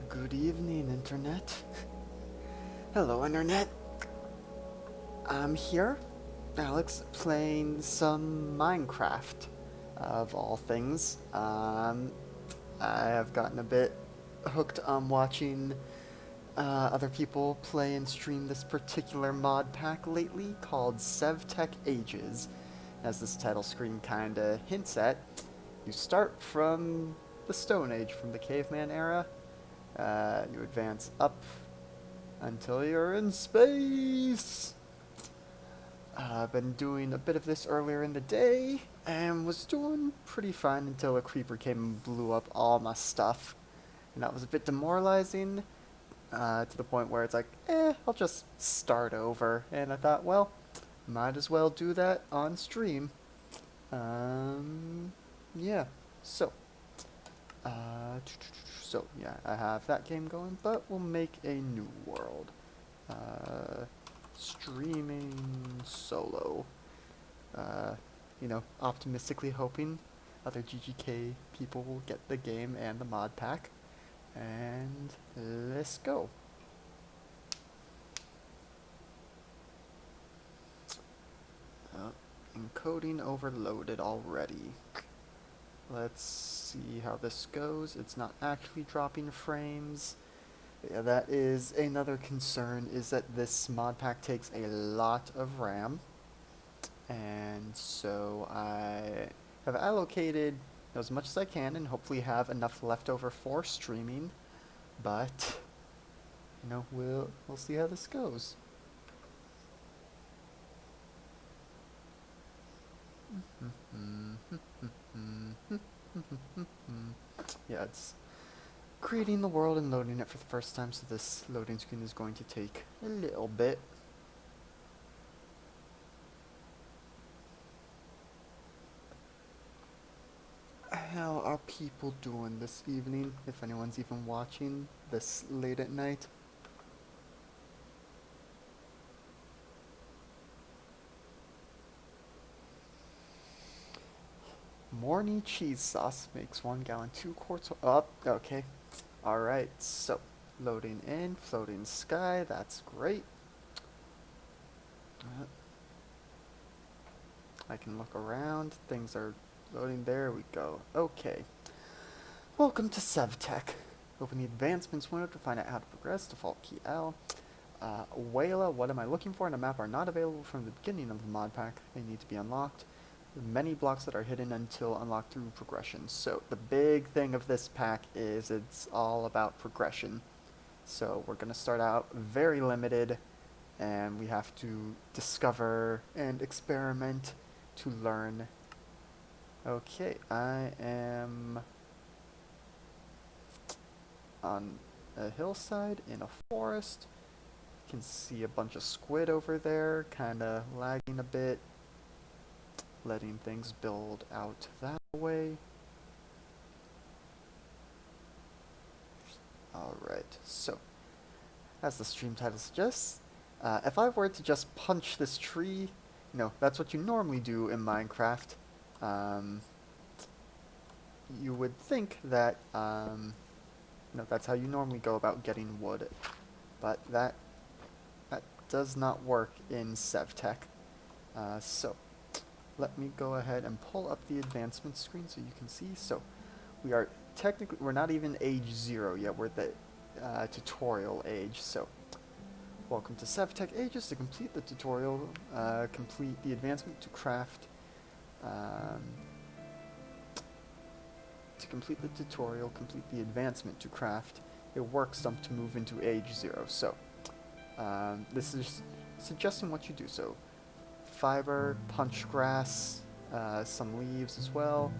Good evening, Internet. Hello, Internet. I'm here, Alex, playing some Minecraft, of all things. I have gotten a bit hooked on watching other people play and stream this particular mod pack lately called SevTech Ages. As this title screen kinda hints at, you start from the Stone Age, from the caveman era. You advance up until you're in space. I've been doing a bit of this earlier in the day and was doing pretty fine until a creeper came and blew up all my stuff. And that was a bit demoralizing to the point where it's like, I'll just start over. And I thought, well, might as well do that on stream. Yeah. So, yeah, I have that game going, but we'll make a new world. Streaming solo. Optimistically hoping other GGK people will get the game and the mod pack. And let's go. Encoding overloaded already. Let's see how this goes. It's not actually dropping frames. But yeah, that is another concern, is that this mod pack takes a lot of RAM. And so I have allocated as much as I can and hopefully have enough left over for streaming. But, we'll see how this goes. Yeah, it's creating the world and loading it for the first time, so this loading screen is going to take a little bit. How are people doing this evening, if anyone's even watching this late at night? Morny cheese sauce makes 1 gallon, 2 quarts. Okay. Alright, so loading in, floating sky, that's great. I can look around, things are loading, there we go. Okay. Welcome to SevTech. Open the advancements window to find out how to progress, default key L. Wayla, what am I looking for in a map are not available from the beginning of the mod pack. They need to be unlocked. Many blocks that are hidden until unlocked through progression. So the big thing of this pack is it's all about progression. So we're going to start out very limited, and we have to discover and experiment to learn. Okay, I am on a hillside in a forest. You can see a bunch of squid over there, kind of lagging a bit. Letting things build out that way. Alright, so, as the stream title suggests, if I were to just punch this tree, that's what you normally do in Minecraft. You would think that, that's how you normally go about getting wood. But that does not work in SevTech. So, let me go ahead and pull up the advancement screen so you can see. So, we're not even age 0 yet, we're the tutorial age. So, welcome to SevTech Ages. To complete the tutorial, complete the advancement to craft. To complete the tutorial, complete the advancement to craft a work stump to move into age 0. So, this is suggesting what you do. So, fiber, punch grass, some leaves as well.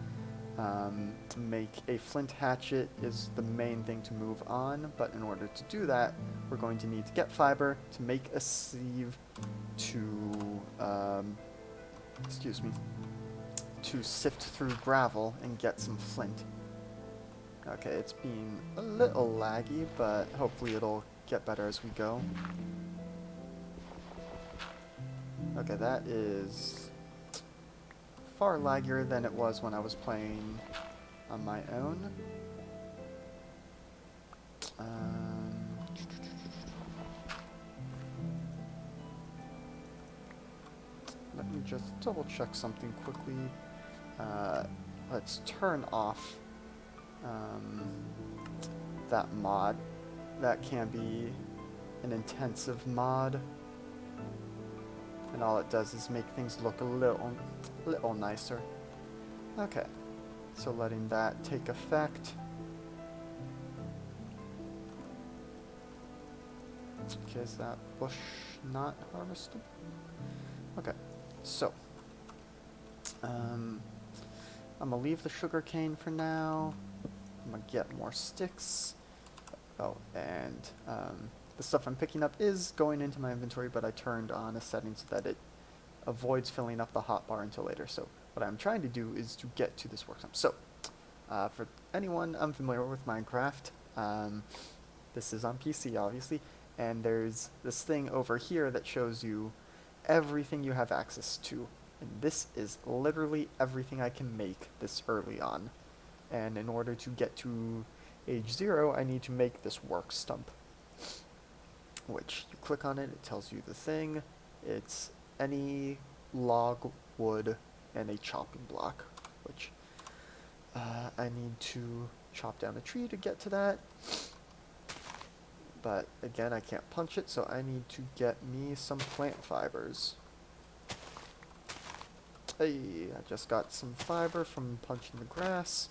To make a flint hatchet is the main thing to move on, but in order to do that, we're going to need to get fiber to make a sieve to, to sift through gravel and get some flint. Okay, it's being a little laggy, but hopefully it'll get better as we go. Okay, that is far laggier than it was when I was playing on my own. just double check something quickly. Let's turn off that mod. That can be an intensive mod, and all it does is make things look a little nicer. Okay, so letting that take effect. Okay, is that bush not harvested? Okay, so I'm gonna leave the sugar cane for now. I'm gonna get more sticks. Oh, and the stuff I'm picking up is going into my inventory, but I turned on a setting so that it avoids filling up the hotbar until later. So what I'm trying to do is to get to this workshop. So for anyone unfamiliar with Minecraft, this is on PC obviously, and there's this thing over here that shows you everything you have access to. And this is literally everything I can make this early on. And in order to get to age 0, I need to make this work stump. Which, you click on it, it tells you the thing. It's any log, wood, and a chopping block. Which, I need to chop down a tree to get to that. But, again, I can't punch it, so I need to get me some plant fibers. Hey, I just got some fiber from punching the grass.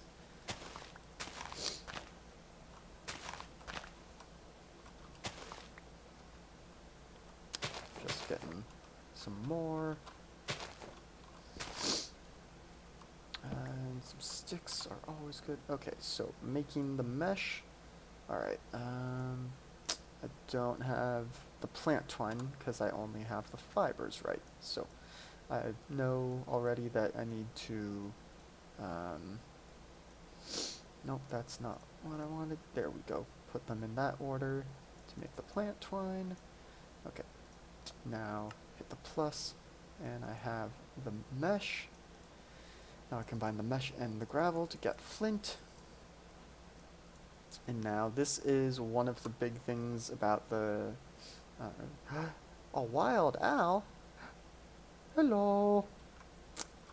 Just getting some more. And some sticks are always good. Okay, so making the mesh. Alright, I don't have the plant twine because I only have the fibers right. So I know already that I need to, nope, that's not what I wanted. There we go. Put them in that order to make the plant twine. Okay, now hit the plus, and I have the mesh. Now I combine the mesh and the gravel to get flint. And now this is one of the big things about the, a wild owl? Hello.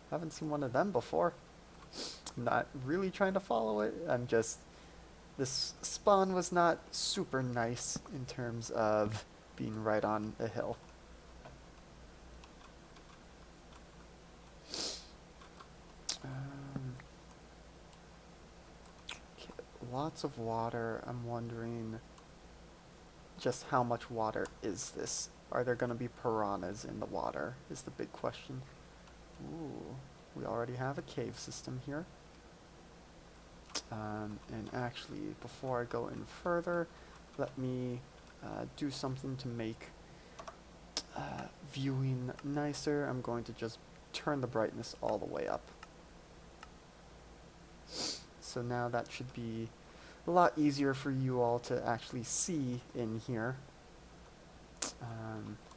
Haven't seen one of them before. I'm not really trying to follow it. I'm just... This spawn was not super nice in terms of being right on a hill. Okay, lots of water. I'm wondering just how much water is this? Are there going to be piranhas in the water is the big question. Ooh, we already have a cave system here. And actually, before I go in further, let me do something to make viewing nicer. I'm going to just turn the brightness all the way up. So now that should be a lot easier for you all to actually see in here.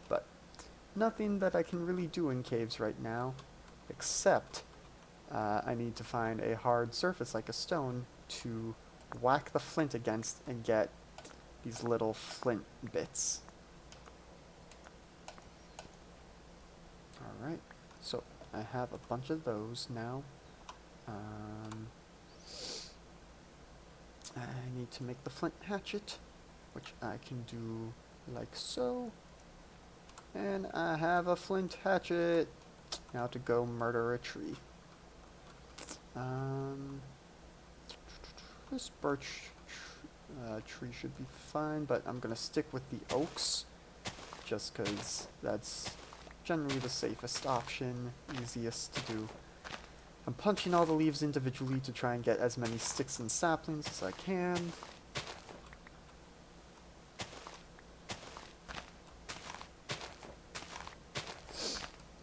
But nothing that I can really do in caves right now, except I need to find a hard surface like a stone to whack the flint against and get these little flint bits. Alright, so I have a bunch of those now. I need to make the flint hatchet, which I can do like so. And I have a flint hatchet. Now to go murder a tree. This birch tree should be fine, but I'm gonna stick with the oaks just because that's generally the safest option, easiest to do. I'm punching all the leaves individually to try and get as many sticks and saplings as I can.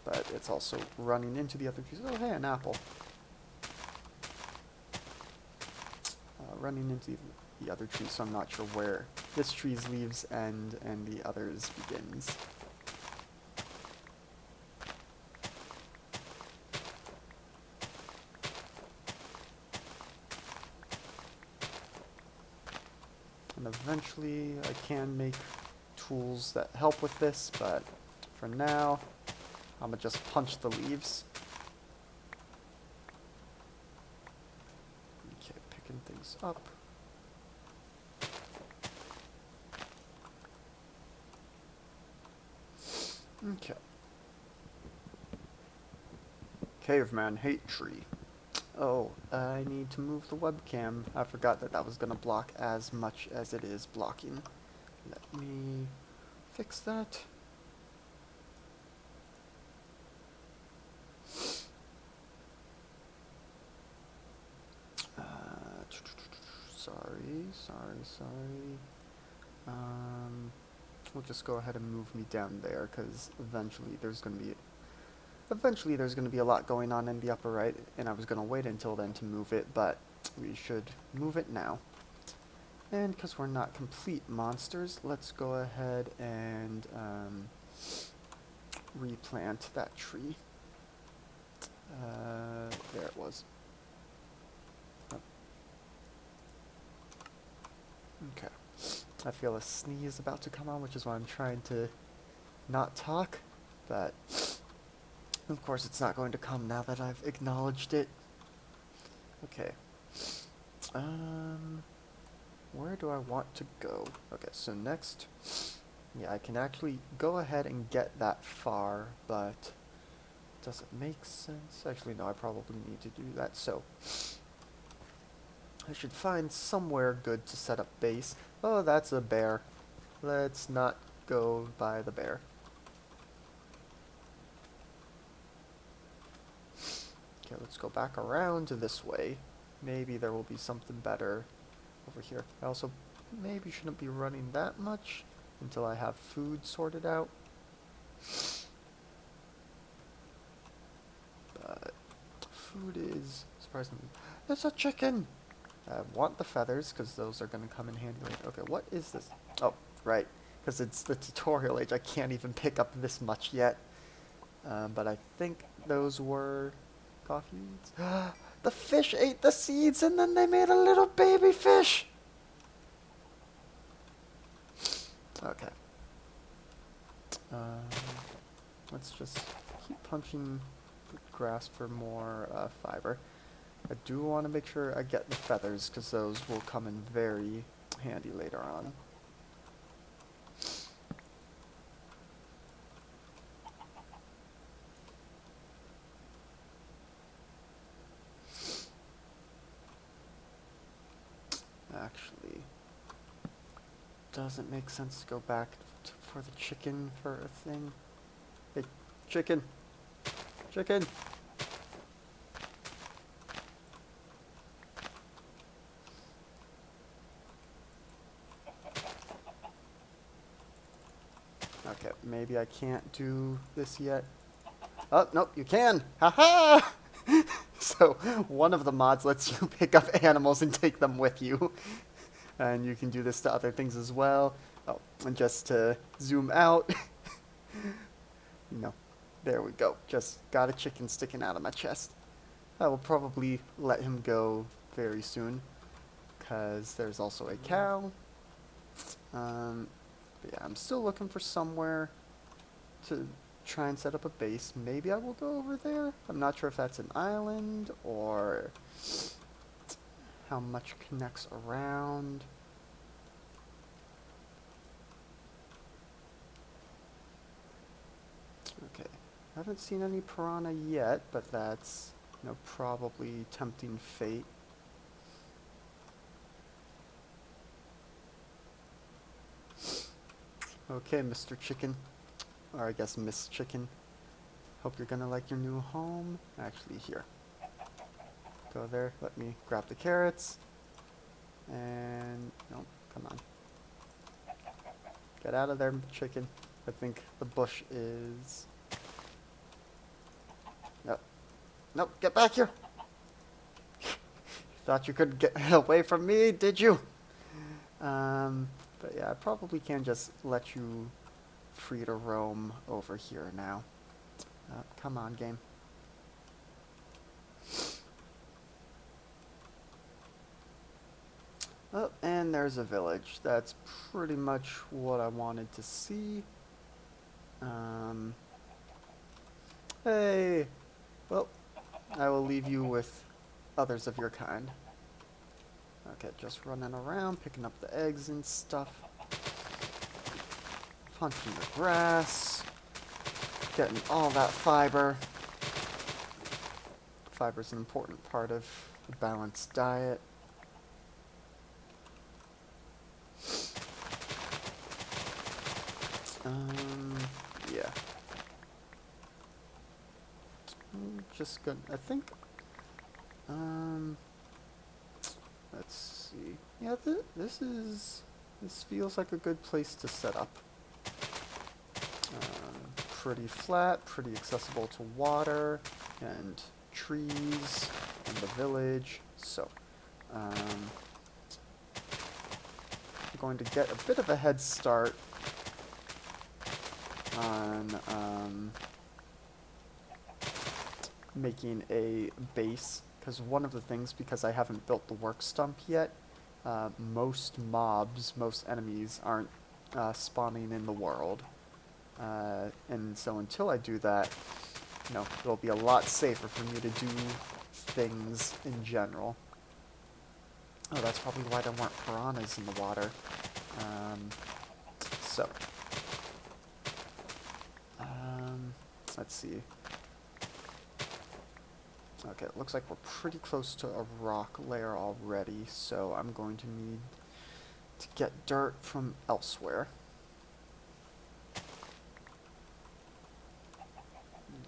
But it's also running into the other trees. Oh, hey, an apple. Running into the other trees, so I'm not sure where this tree's leaves end and the other's begins. And eventually I can make tools that help with this, but for now I'm gonna just punch the leaves. Okay, picking things up. Okay. Caveman hate tree. Oh, I need to move the webcam. I forgot that that was gonna block as much as it is blocking. Let me fix that. Sorry. We'll just go ahead and move me down there, because eventually there's gonna be a lot going on in the upper right, and I was gonna wait until then to move it, but we should move it now. And because we're not complete monsters, let's go ahead and replant that tree. There it was. Oh. Okay. I feel a sneeze about to come on, which is why I'm trying to not talk, but of course it's not going to come now that I've acknowledged it. Okay. Where do I want to go? Okay, so next, yeah, I can actually go ahead and get that far, but does it make sense? Actually, no, I probably need to do that, so I should find somewhere good to set up base. Oh, that's a bear. Let's not go by the bear. Okay, let's go back around this way. Maybe there will be something better over here. I also maybe shouldn't be running that much until I have food sorted out. But food is surprisingly... It's a chicken! I want the feathers, because those are going to come in handy later. Okay, what is this? Oh, right. Because it's the tutorial age. I can't even pick up this much yet. But I think those were coffee beans. The fish ate the seeds, and then they made a little baby fish! Okay. Let's just keep punching the grass for more fiber. I do want to make sure I get the feathers, because those will come in very handy later on. Actually, doesn't make sense to go back for the chicken for a thing. Hey, chicken! Chicken! Okay, maybe I can't do this yet. Oh, nope, you can! Haha! So, one of the mods lets you pick up animals and take them with you. And you can do this to other things as well. Oh, and just to zoom out. No, there we go. Just got a chicken sticking out of my chest. I will probably let him go very soon, because there's also a cow. But yeah, I'm still looking for somewhere to try and set up a base. Maybe I will go over there. I'm not sure if that's an island or how much connects around. Okay, I haven't seen any piranha yet, but that's, you know, probably tempting fate. Okay, Mr. Chicken. Or I guess Miss Chicken. Hope you're gonna like your new home. Actually, here. Go there. Let me grab the carrots. And... no, come on. Get out of there, chicken. I think the bush is... Nope. Nope, get back here! You thought you could get away from me, did you? But yeah, I probably can just let you free to roam over here now. Come on, game. Oh, and there's a village. That's pretty much what I wanted to see. Hey! Well, I will leave you with others of your kind. Okay, just running around, picking up the eggs and stuff. Punching the grass. Getting all that fiber. Fiber's an important part of a balanced diet. Yeah. I'm just gonna, I think, let's see. Yeah, this feels like a good place to set up. Pretty flat, pretty accessible to water and trees and the village. So, I'm going to get a bit of a head start on making a base, because one of the things, because I haven't built the work stump yet, most mobs, most enemies aren't spawning in the world. And so until I do that, it'll be a lot safer for me to do things in general. Oh, that's probably why there weren't piranhas in the water. So, let's see. Okay, it looks like we're pretty close to a rock layer already, so I'm going to need to get dirt from elsewhere.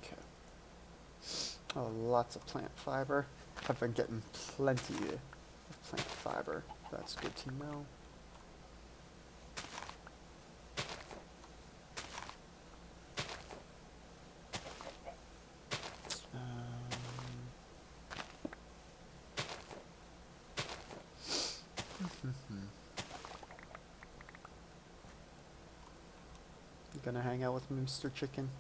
Okay. Oh, lots of plant fiber. I've been getting plenty of plant fiber. That's good to know. You gonna hang out with Mr. Chicken?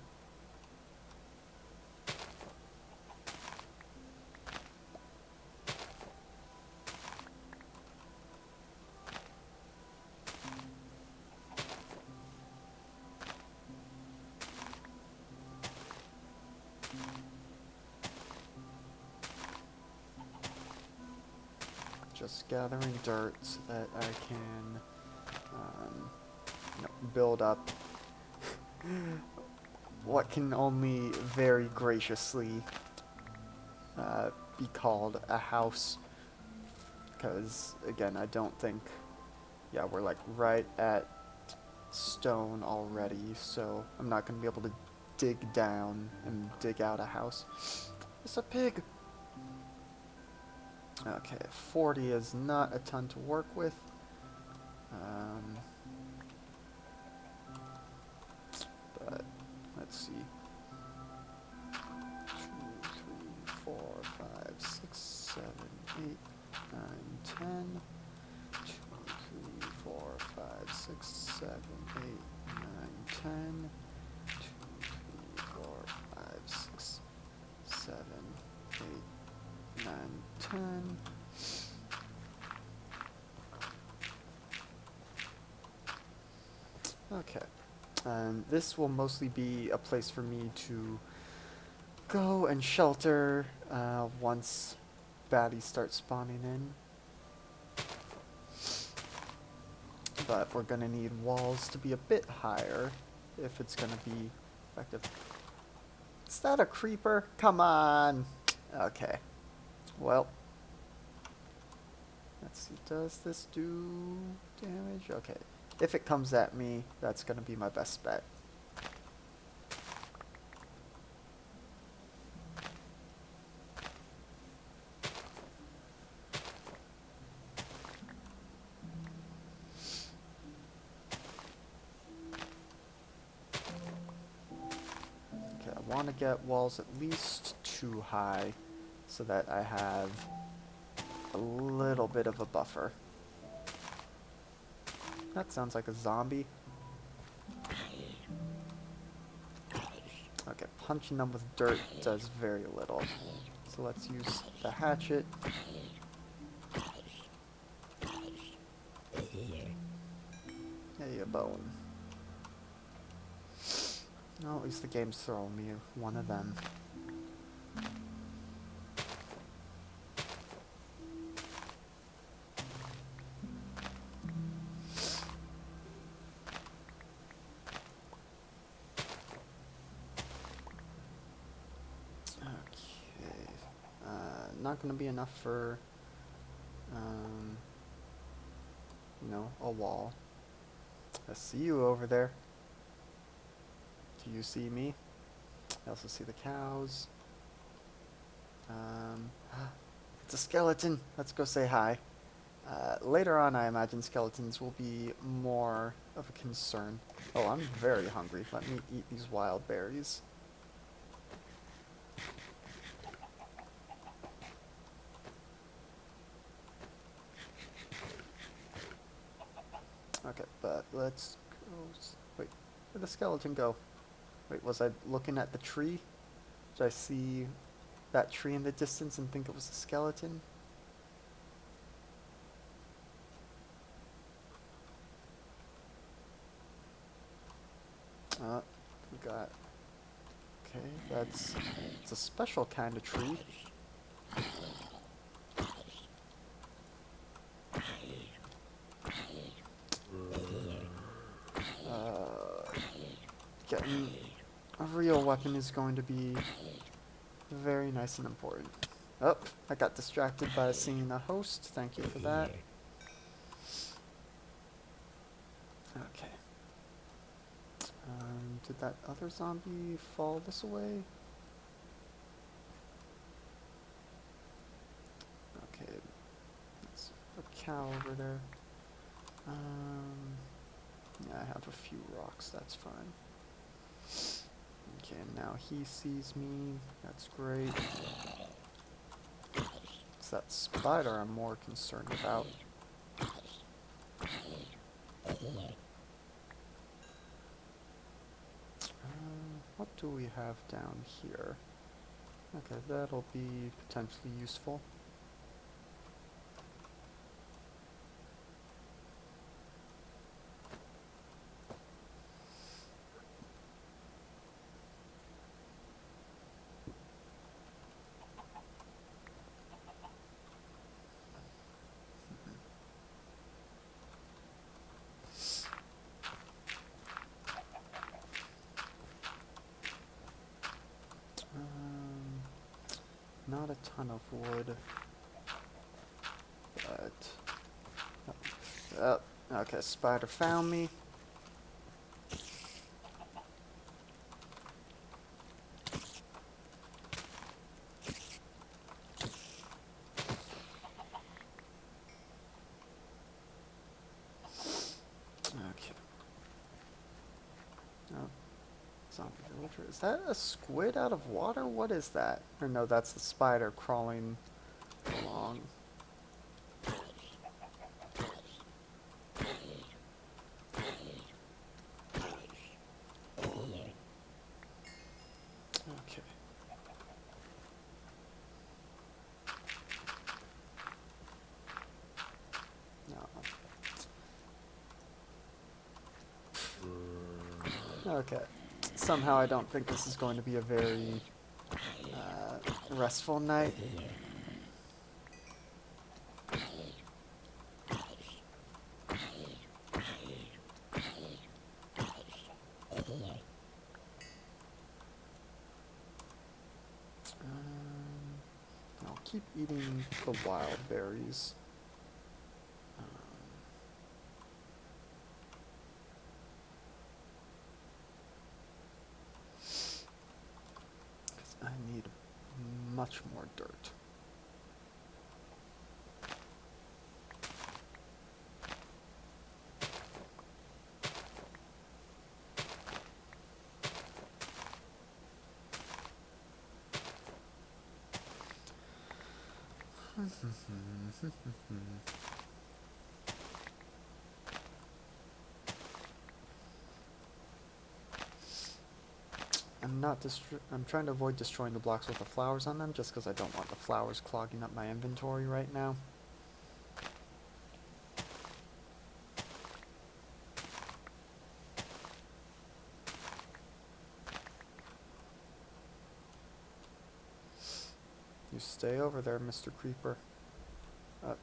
Just gathering dirt so that I can build up what can only very graciously be called a house. Because, again, I don't think... Yeah, we're like right at stone already, so I'm not going to be able to dig down and dig out a house. It's a pig! Okay, 40 is not a ton to work with. But let's see. 2, 3, 4, 5, 6, 7, 8, 9, 10. 2, 3, 4, 5, 6, 7, 8, 9, 10. 2, 3, 4, 5, 6, 7, 8, 9, 10. Okay. And this will mostly be a place for me to go and shelter once baddies start spawning in. But we're going to need walls to be a bit higher if it's going to be effective. Is that a creeper? Come on! Okay. Well. Let's see. Does this do damage? Okay. If it comes at me, that's going to be my best bet. Okay, I want to get walls at least 2 high so that I have a little bit of a buffer. That sounds like a zombie. Okay, punching them with dirt does very little. So let's use the hatchet. Hey, a bone. Well, at least the game's throwing me one of them. Okay. Not gonna be enough for, you know, a wall. I see you over there. Do you see me? I also see the cows. It's a skeleton. Let's go say hi. Later on, I imagine skeletons will be more of a concern. Oh, I'm very hungry. Let me eat these wild berries. Okay, but let's go... Wait, where'd the skeleton go? Wait, was I looking at the tree? Did I see that tree in the distance and think it was a skeleton? We got... Okay, it's a special kind of tree. Getting a real weapon is going to be very nice and important. Oh, I got distracted by seeing a host. Thank you for that. Okay. Did that other zombie fall this way? Okay. There's a cow over there. Yeah, I have a few rocks. That's fine. Okay, now he sees me. That's great. It's that spider I'm more concerned about. What do we have down here? Okay, that'll be potentially useful. Not a ton of wood, but okay, spider found me. Okay. Oh, zombie villager. Is that a squid out of water? What is that? Or no, that's the spider crawling along. Okay. No. Okay. Somehow I don't think this is going to be a very restful night. I'll keep eating the wild berries. Because I need much more dirt. I'm trying to avoid destroying the blocks with the flowers on them, just because I don't want the flowers clogging up my inventory right now. You stay over there, Mr. Creeper.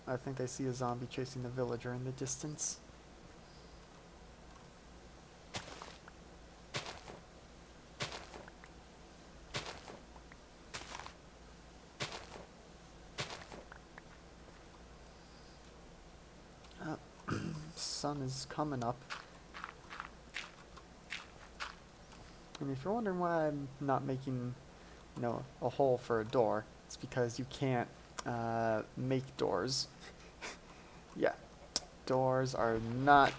I think I see a zombie chasing the villager in the distance. Sun is coming up. And if you're wondering why I'm not making, a hole for a door, it's because you can't make doors. Yeah, doors are not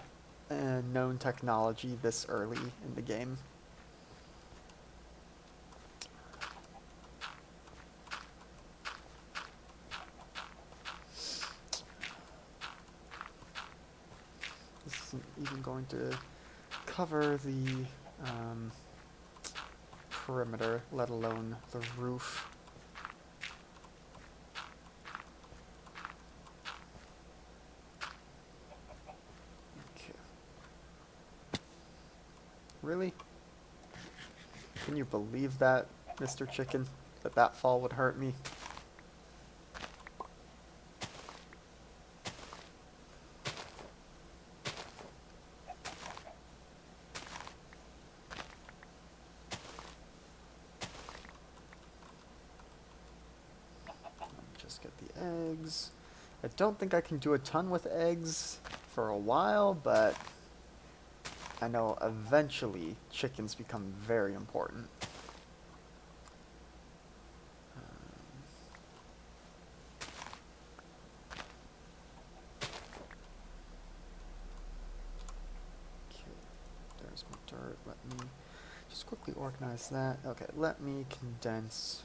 known technology this early in the game. This isn't even going to cover the perimeter, let alone the roof. Okay. Really? Can you believe that, Mr. Chicken? That fall would hurt me? Just get the eggs. I don't think I can do a ton with eggs for a while, but I know eventually chickens become very important. Okay, there's my dirt. Let me just quickly organize that. Okay, let me condense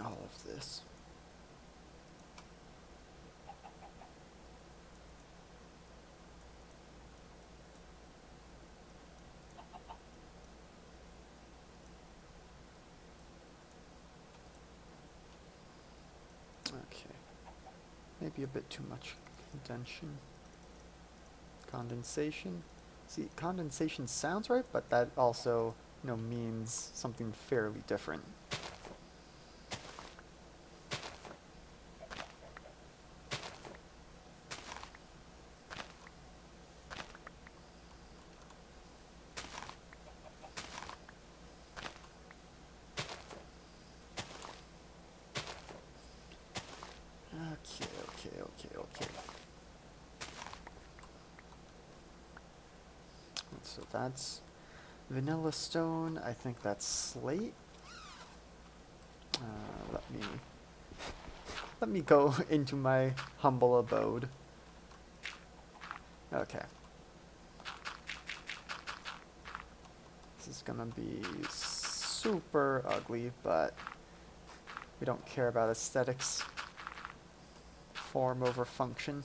all of this. Okay, maybe a bit too much condensation. See, condensation sounds right, but that also, means something fairly different. Okay. So that's vanilla stone. I think that's slate. Let me go into my humble abode. Okay. This is gonna be super ugly, but we don't care about aesthetics. Form over function.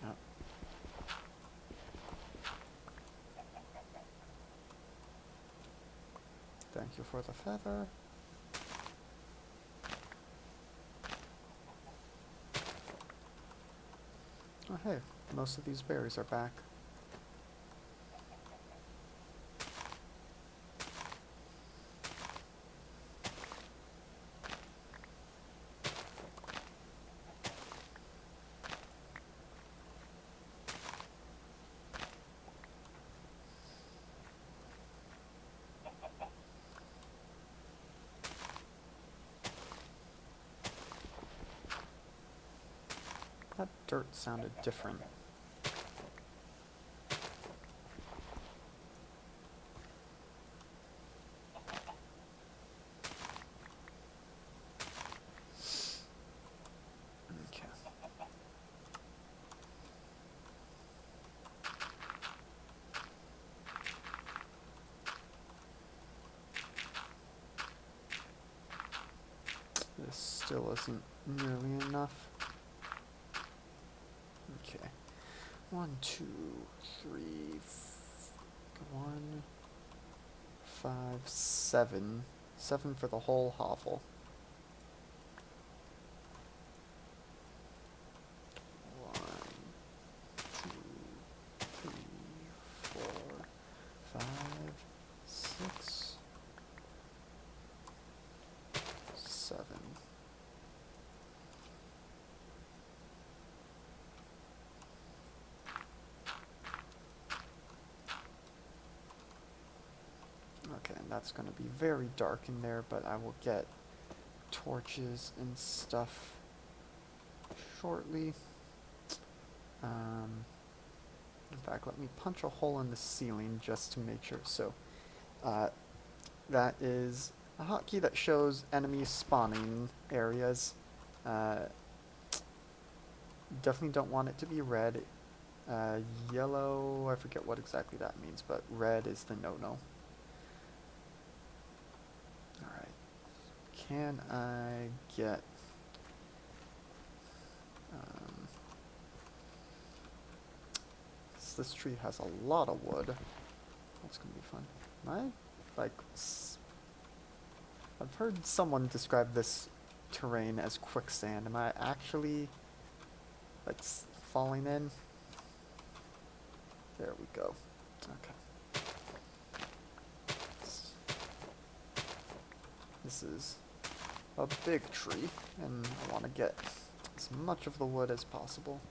Yep. Thank you for the feather. Oh hey, most of these berries are back. That dirt sounded different. Okay. This still isn't nearly enough. Okay. 1, 2, 3, 1, 5, 7. 7 for the whole hovel. 1, 2, that's going to be very dark in there, but I will get torches and stuff shortly. In fact, let me punch a hole in the ceiling just to make sure. So, that is a hotkey that shows enemy spawning areas. Definitely don't want it to be red. Yellow, I forget what exactly that means, but red is the no-no. Alright. Can I get... this tree has a lot of wood. That's gonna be fun. Am I, like... I've heard someone describe this terrain as quicksand. Am I actually, like, falling in? There we go. Okay. This is a big tree, and I want to get as much of the wood as possible.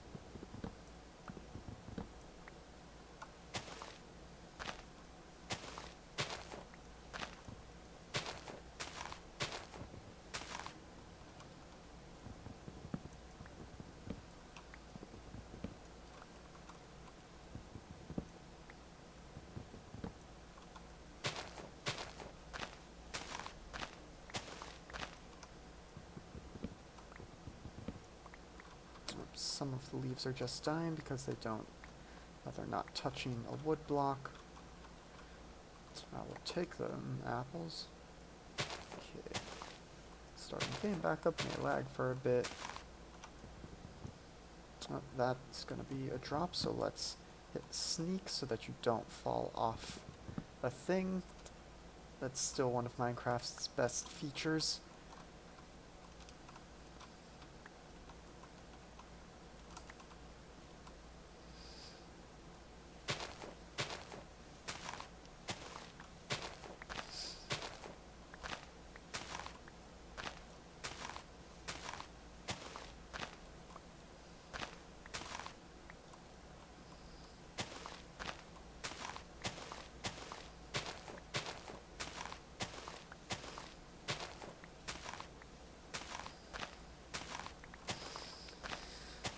Some of the leaves are just dying because they're not touching a wood block. I will take them apples. Okay. Starting game back up, may lag for a bit. Oh, that's gonna be a drop, so let's hit sneak so that you don't fall off a thing. That's still one of Minecraft's best features.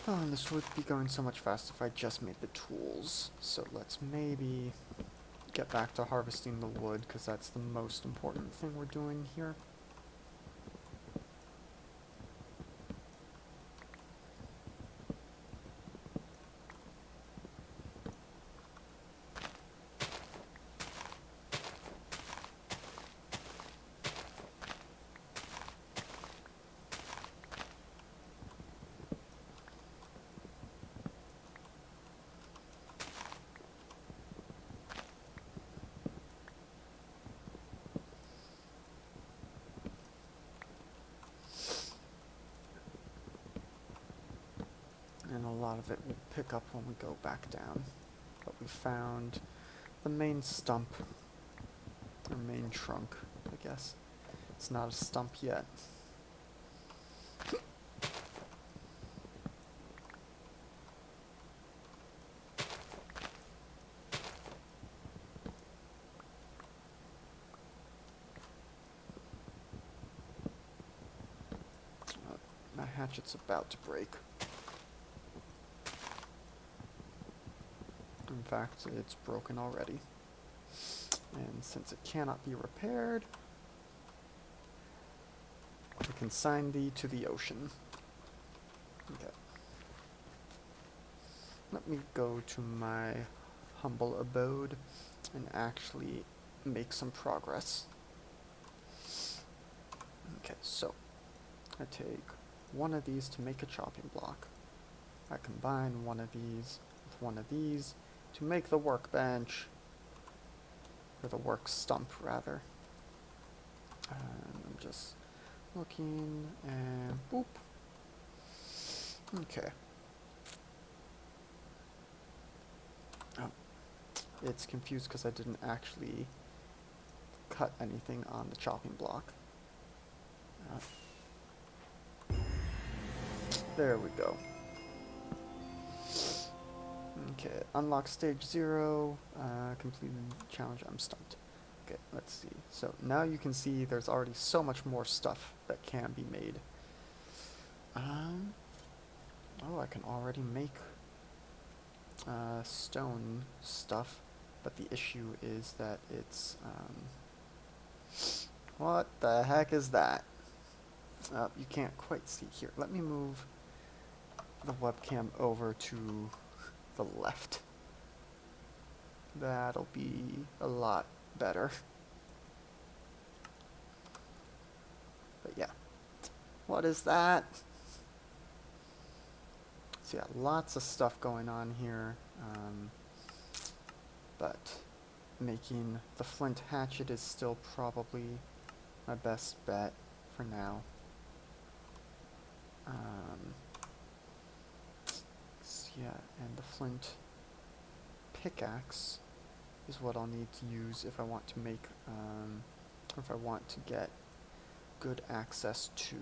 Oh, and this would be going so much faster if I just made the tools. So let's maybe get back to harvesting the wood, because that's the most important thing we're doing here. And a lot of it will pick up when we go back down. But we found the main stump, or main trunk, I guess. It's not a stump yet. My hatchet's about to break. In fact, it's broken already. And since it cannot be repaired, I consign thee to the ocean. Okay. Let me go to my humble abode and actually make some progress. Okay, so I take one of these to make a chopping block. I combine one of these with one of these to make the workbench, or the work stump rather. And I'm just looking, and boop. Okay. Oh, it's confused because I didn't actually cut anything on the chopping block. There we go. Okay, unlock stage 0, completed challenge, I'm stumped. Okay, let's see. So now you can see there's already so much more stuff that can be made. Oh, I can already make stone stuff, but the issue is that it's, what the heck is that? You can't quite see here. Let me move the webcam over to the left. That'll be a lot better. But yeah. What is that? So yeah, lots of stuff going on here. But making the flint hatchet is still probably my best bet for now. So yeah, and the flint pickaxe is what I'll need to use if I want to make, or if I want to get good access to,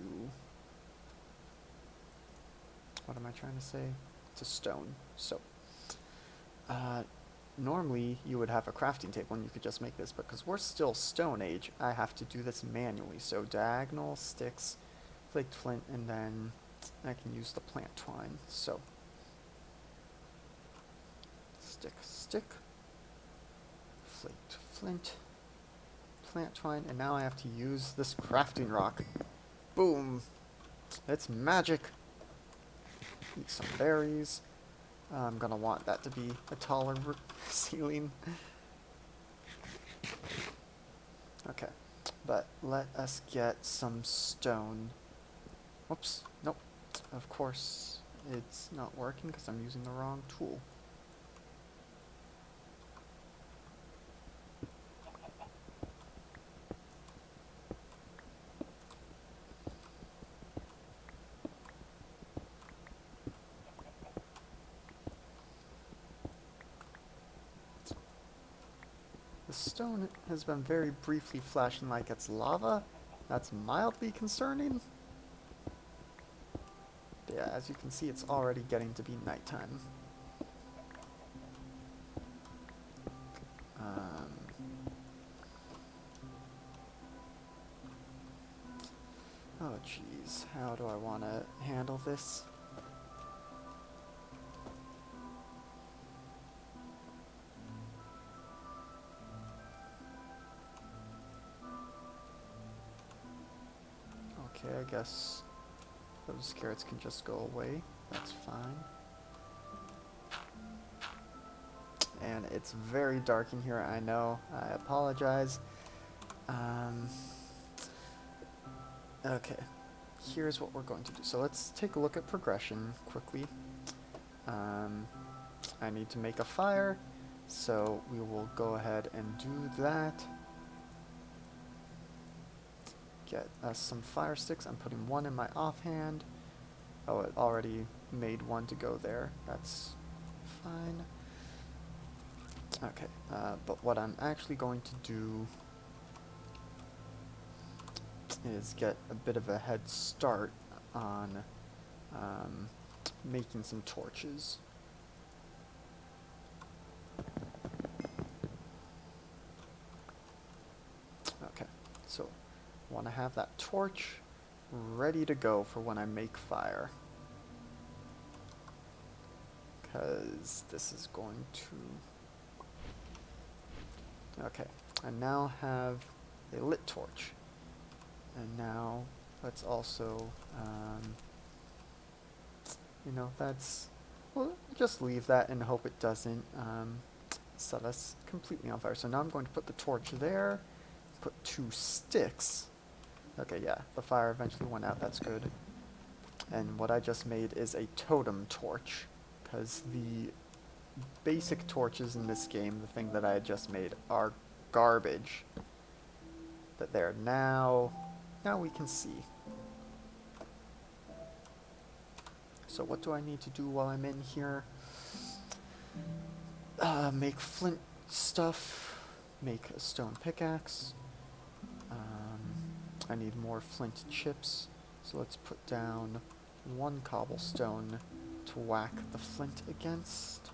what am I trying to say? To stone. So, normally you would have a crafting table and you could just make this, but because we're still Stone Age, I have to do this manually. So diagonal, sticks, flaked flint, and then I can use the plant twine. So, stick, flaked flint, plant twine, and now I have to use this crafting rock. Boom! It's magic! Eat some berries. I'm gonna want that to be a taller ceiling. Okay, but let us get some stone. Whoops, nope. Of course, it's not working because I'm using the wrong tool. The stone has been very briefly flashing like it's lava. That's mildly concerning. But yeah, as you can see, it's already getting to be nighttime. Oh jeez, how do I want to handle this? Okay, I guess those carrots can just go away. That's fine. And it's very dark in here, I know. I apologize. Okay, here's what we're going to do. So let's take a look at progression quickly. I need to make a fire, so we will go ahead and do that. Get us some fire sticks. I'm putting one in my offhand. Oh, it already made one to go there. That's fine. Okay, but what I'm actually going to do is get a bit of a head start on making some torches. Okay, so want to have that torch ready to go for when I make fire, because this is going to... Okay, I now have a lit torch. And now let's also, you know, that's... Well, just leave that and hope it doesn't set us completely on fire. So now I'm going to put the torch there, put 2 sticks. Okay, yeah, the fire eventually went out, that's good. And what I just made is a totem torch, because the basic torches in this game, the thing that I had just made, are garbage. But there, now we can see. So what do I need to do while I'm in here? Make flint stuff, make a stone pickaxe. I need more flint chips, so let's put down 1 cobblestone to whack the flint against.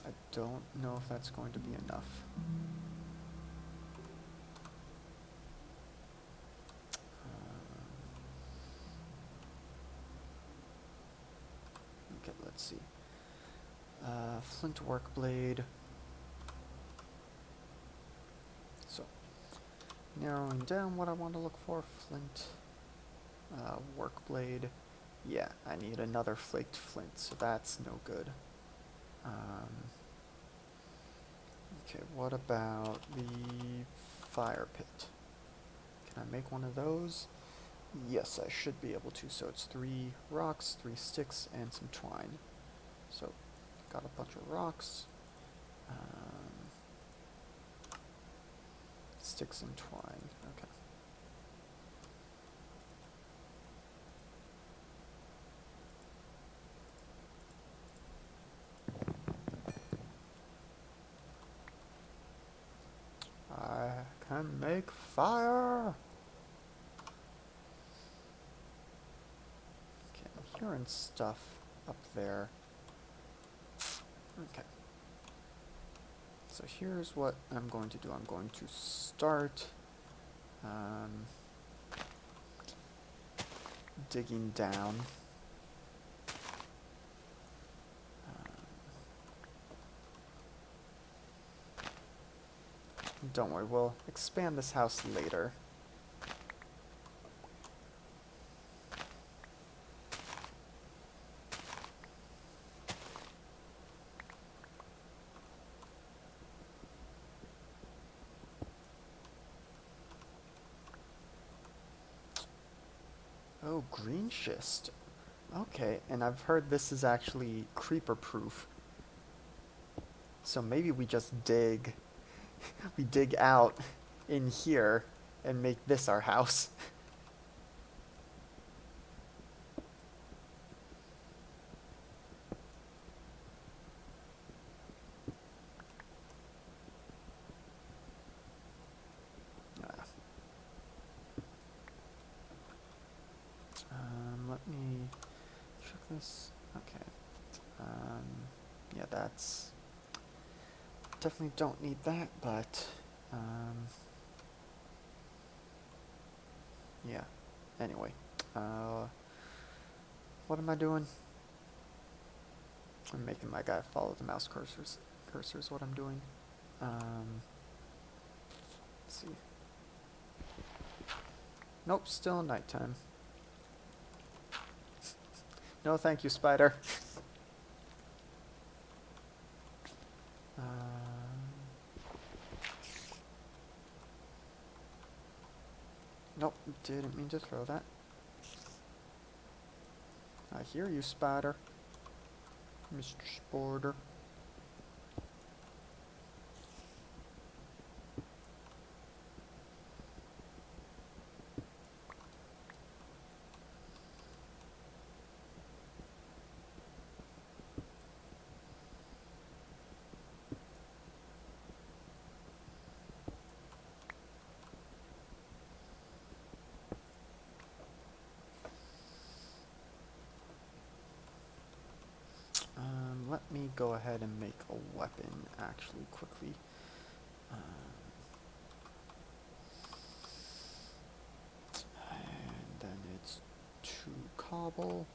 I don't know if that's going to be enough. Okay, let's see. Flint work blade. So, narrowing down what I want to look for. Flint work blade. Yeah, I need another flaked flint, so that's no good. Okay, what about the fire pit? Can I make one of those? Yes, I should be able to. So it's 3 rocks, 3 sticks, and some twine. So, got a bunch of rocks, sticks and twine. Okay. I can make fire! Okay, I'm hearing stuff up there. Okay. So here's what I'm going to do. I'm going to start digging down. Don't worry, we'll expand this house later. Oh, green schist. Okay, and I've heard this is actually creeper proof. So maybe we just dig, we dig out in here and make this our house. Let me check this. Okay. Yeah, that's... Definitely don't need that, but... yeah. Anyway. What am I doing? I'm making my guy follow the mouse cursors. Cursor's what I'm doing. Let's see. Nope, still nighttime. No, thank you, spider. Nope, didn't mean to throw that. I hear you, spider. Mr. Sporter. Let me go ahead and make a weapon, actually, quickly. And then it's 2 cobble.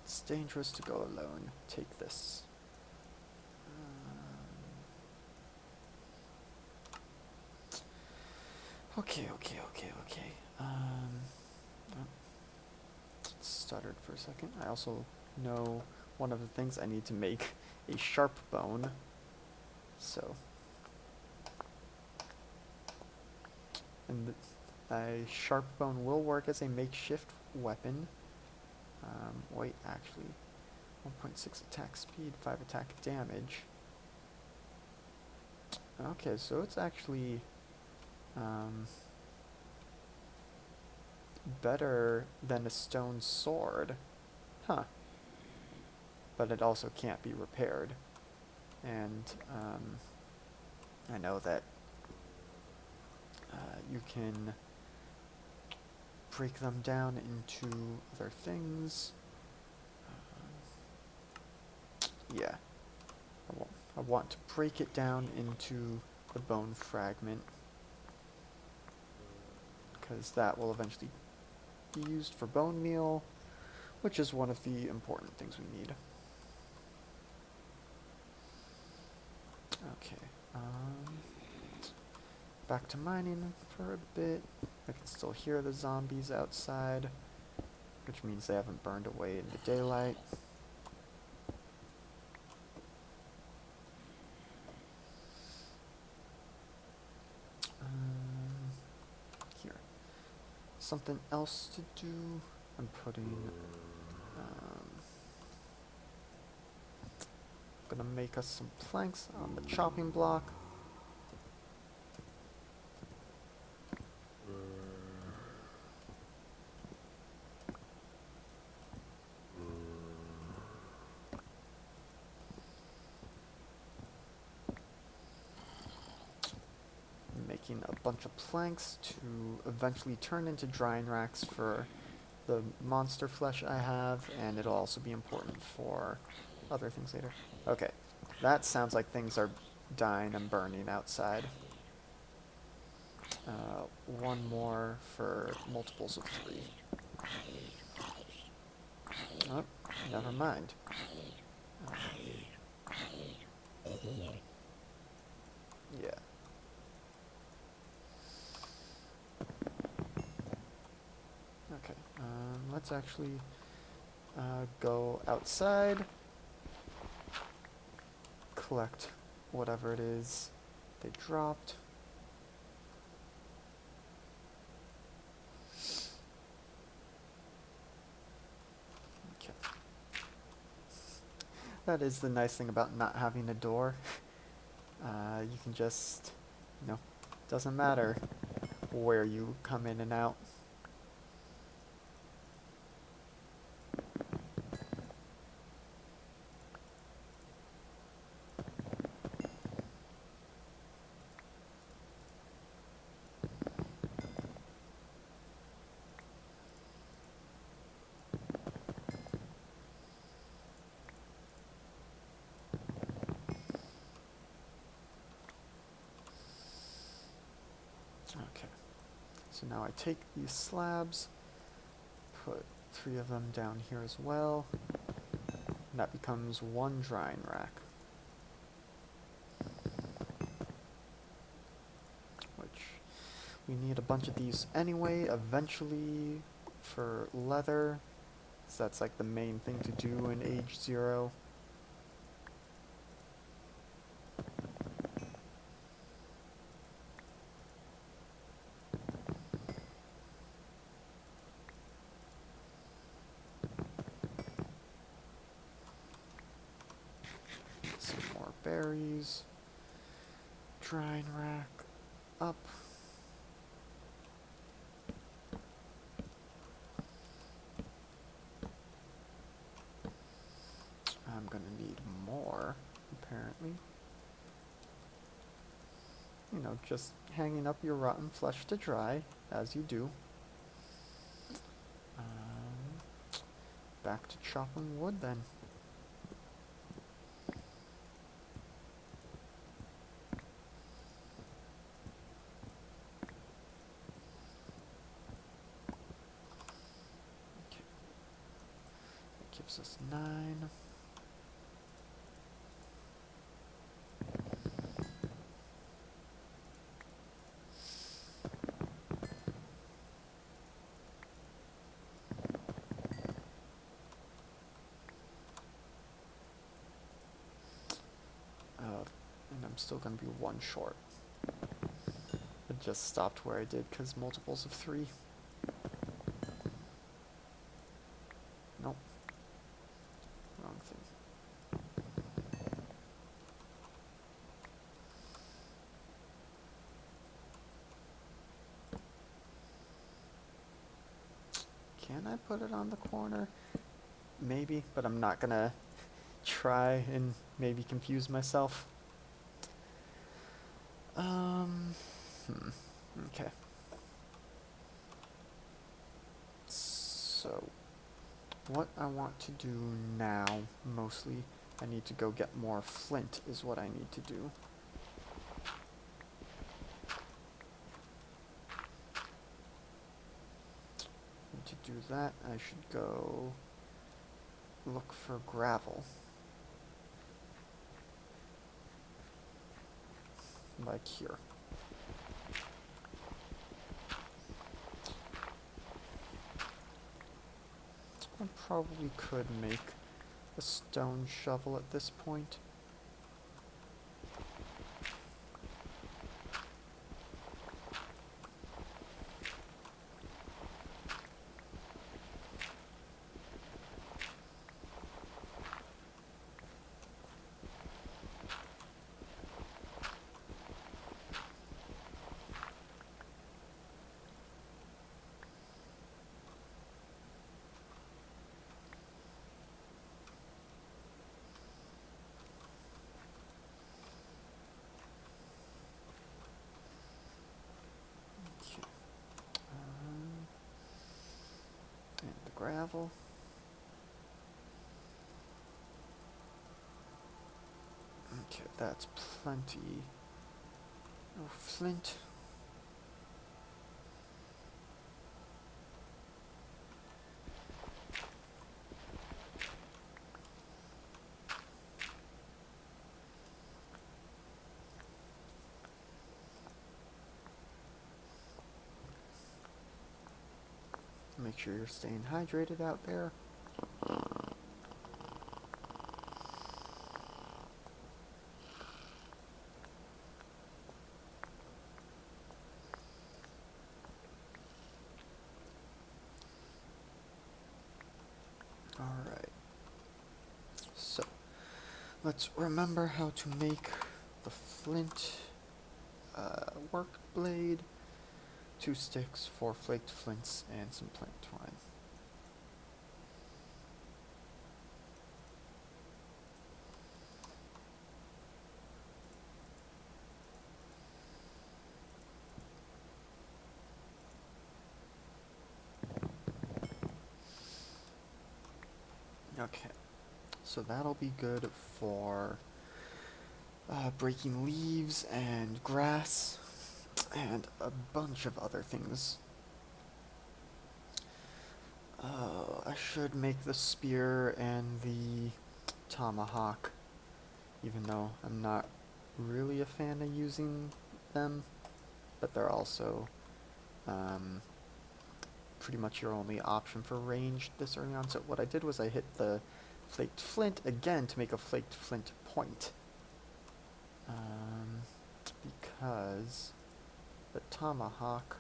It's dangerous to go alone. Take this. Okay. Stuttered for a second. I also know one of the things I need to make a sharp bone. So. And a sharp bone will work as a makeshift weapon. Wait, actually. 1.6 attack speed, 5 attack damage. Okay, so it's actually better than a stone sword. Huh. But it also can't be repaired. And I know that you can break them down into other things. Yeah. I want to break it down into the bone fragment, because that will eventually be used for bone meal, which is one of the important things we need. Okay, back to mining for a bit. I can still hear the zombies outside, which means they haven't burned away in the daylight. Here. Something else to do. I'm putting... gonna make us some planks on the chopping block. Making a bunch of planks to eventually turn into drying racks for the monster flesh I have, and it'll also be important for other things later. Okay, that sounds like things are dying and burning outside. One more for multiples of 3. Oh, never mind. Yeah. Okay, let's actually go outside, collect whatever it is they dropped. Okay. That is the nice thing about not having a door. You can just, doesn't matter where you come in and out. Okay, so now I take these slabs, put 3 of them down here as well, and that becomes 1 drying rack. Which, we need a bunch of these anyway, eventually, for leather, so that's like the main thing to do in Age 0. Some more berries. Drying rack up. I'm gonna need more, apparently. Just hanging up your rotten flesh to dry, as you do. Back to chopping wood then. Okay. That gives us 9. And I'm still going to be 1 short. It just stopped where I did because multiples of 3. Nope. Wrong thing. Can I put it on the corner? Maybe, but I'm not going to try and maybe confuse myself. Okay. So, what I want to do now, mostly, I need to go get more flint is what I need to do. And to do that, I should go look for gravel. Like here. I probably could make a stone shovel at this point. Okay. And the gravel. Okay, that's plenty of flint. Make sure you're staying hydrated out there. Alright. So, let's remember how to make the flint work blade, 2 sticks, 4 flaked flints, and some plant twine. Okay, so that'll be good for breaking leaves and grass and a bunch of other things. I should make the spear and the tomahawk, even though I'm not really a fan of using them, but they're also pretty much your only option for range this early on. So what I did was I hit the flaked flint again to make a flaked flint point. Because the tomahawk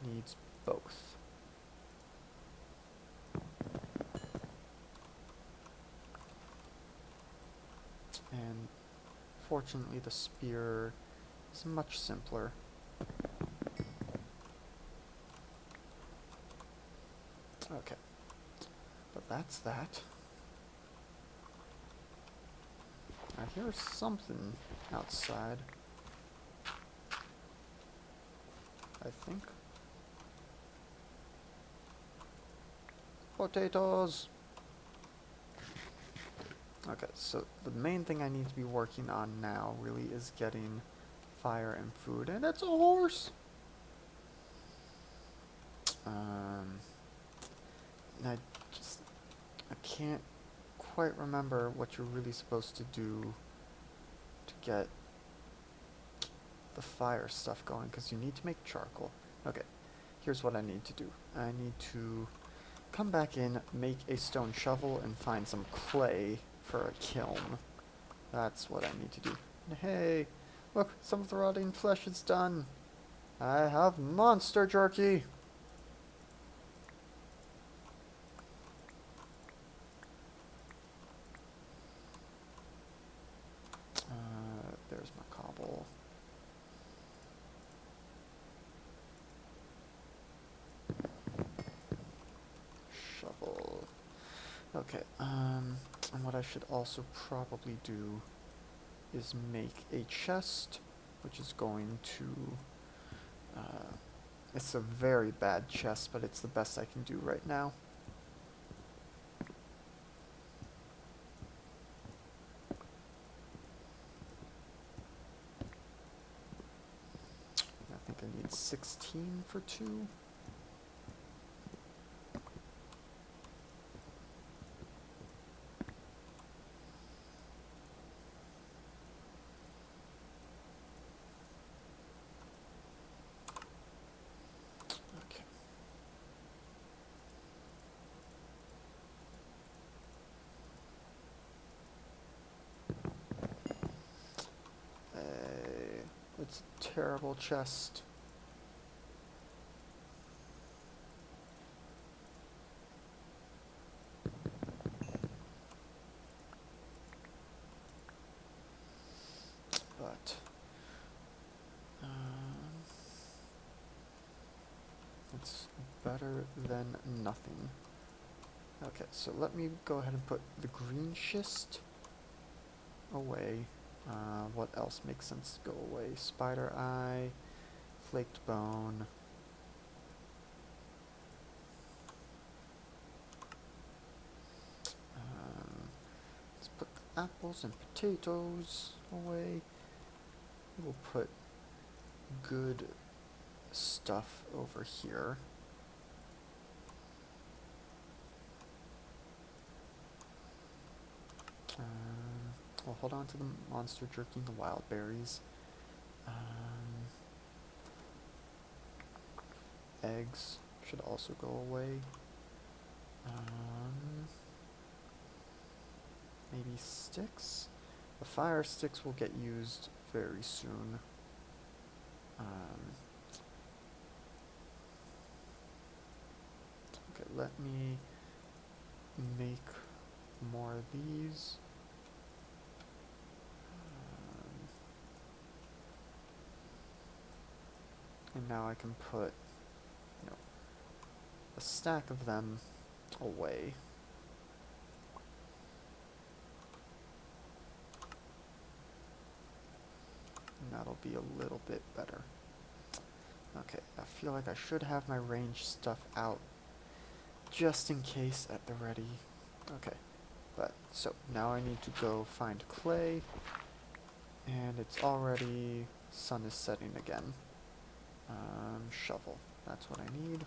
needs both. And fortunately the spear is much simpler. Okay, but that's that. I hear something outside. I think. Potatoes! Okay, so the main thing I need to be working on now really is getting fire and food, and it's a horse! I can't quite remember what you're really supposed to do to get the fire stuff going, because you need to make charcoal. Okay, here's what I need to do. I need to come back in, make a stone shovel, and find some clay for a kiln. That's what I need to do. And hey, look, some of the rotting flesh is done. I have monster jerky! There's my cobble. Shovel. Okay, and what I should also probably do is make a chest, which is going to It's a very bad chest, but it's the best I can do right now. I think I need 16 for 2. Okay. It's a terrible chest. But it's better than nothing. Okay, so let me go ahead and put the green schist away. What else makes sense to go away? Spider eye, flaked bone. Let's put the apples and potatoes away. We'll put good stuff over here. We'll hold on to the monster jerking the wild berries. Eggs should also go away. Maybe sticks? The fire sticks will get used very soon. Okay, let me make more of these. And now I can put, a stack of them away. And that'll be a little bit better. Okay, I feel like I should have my ranged stuff out just in case at the ready. Okay, but so now I need to go find clay, and it's already, sun is setting again. Shovel, that's what I need.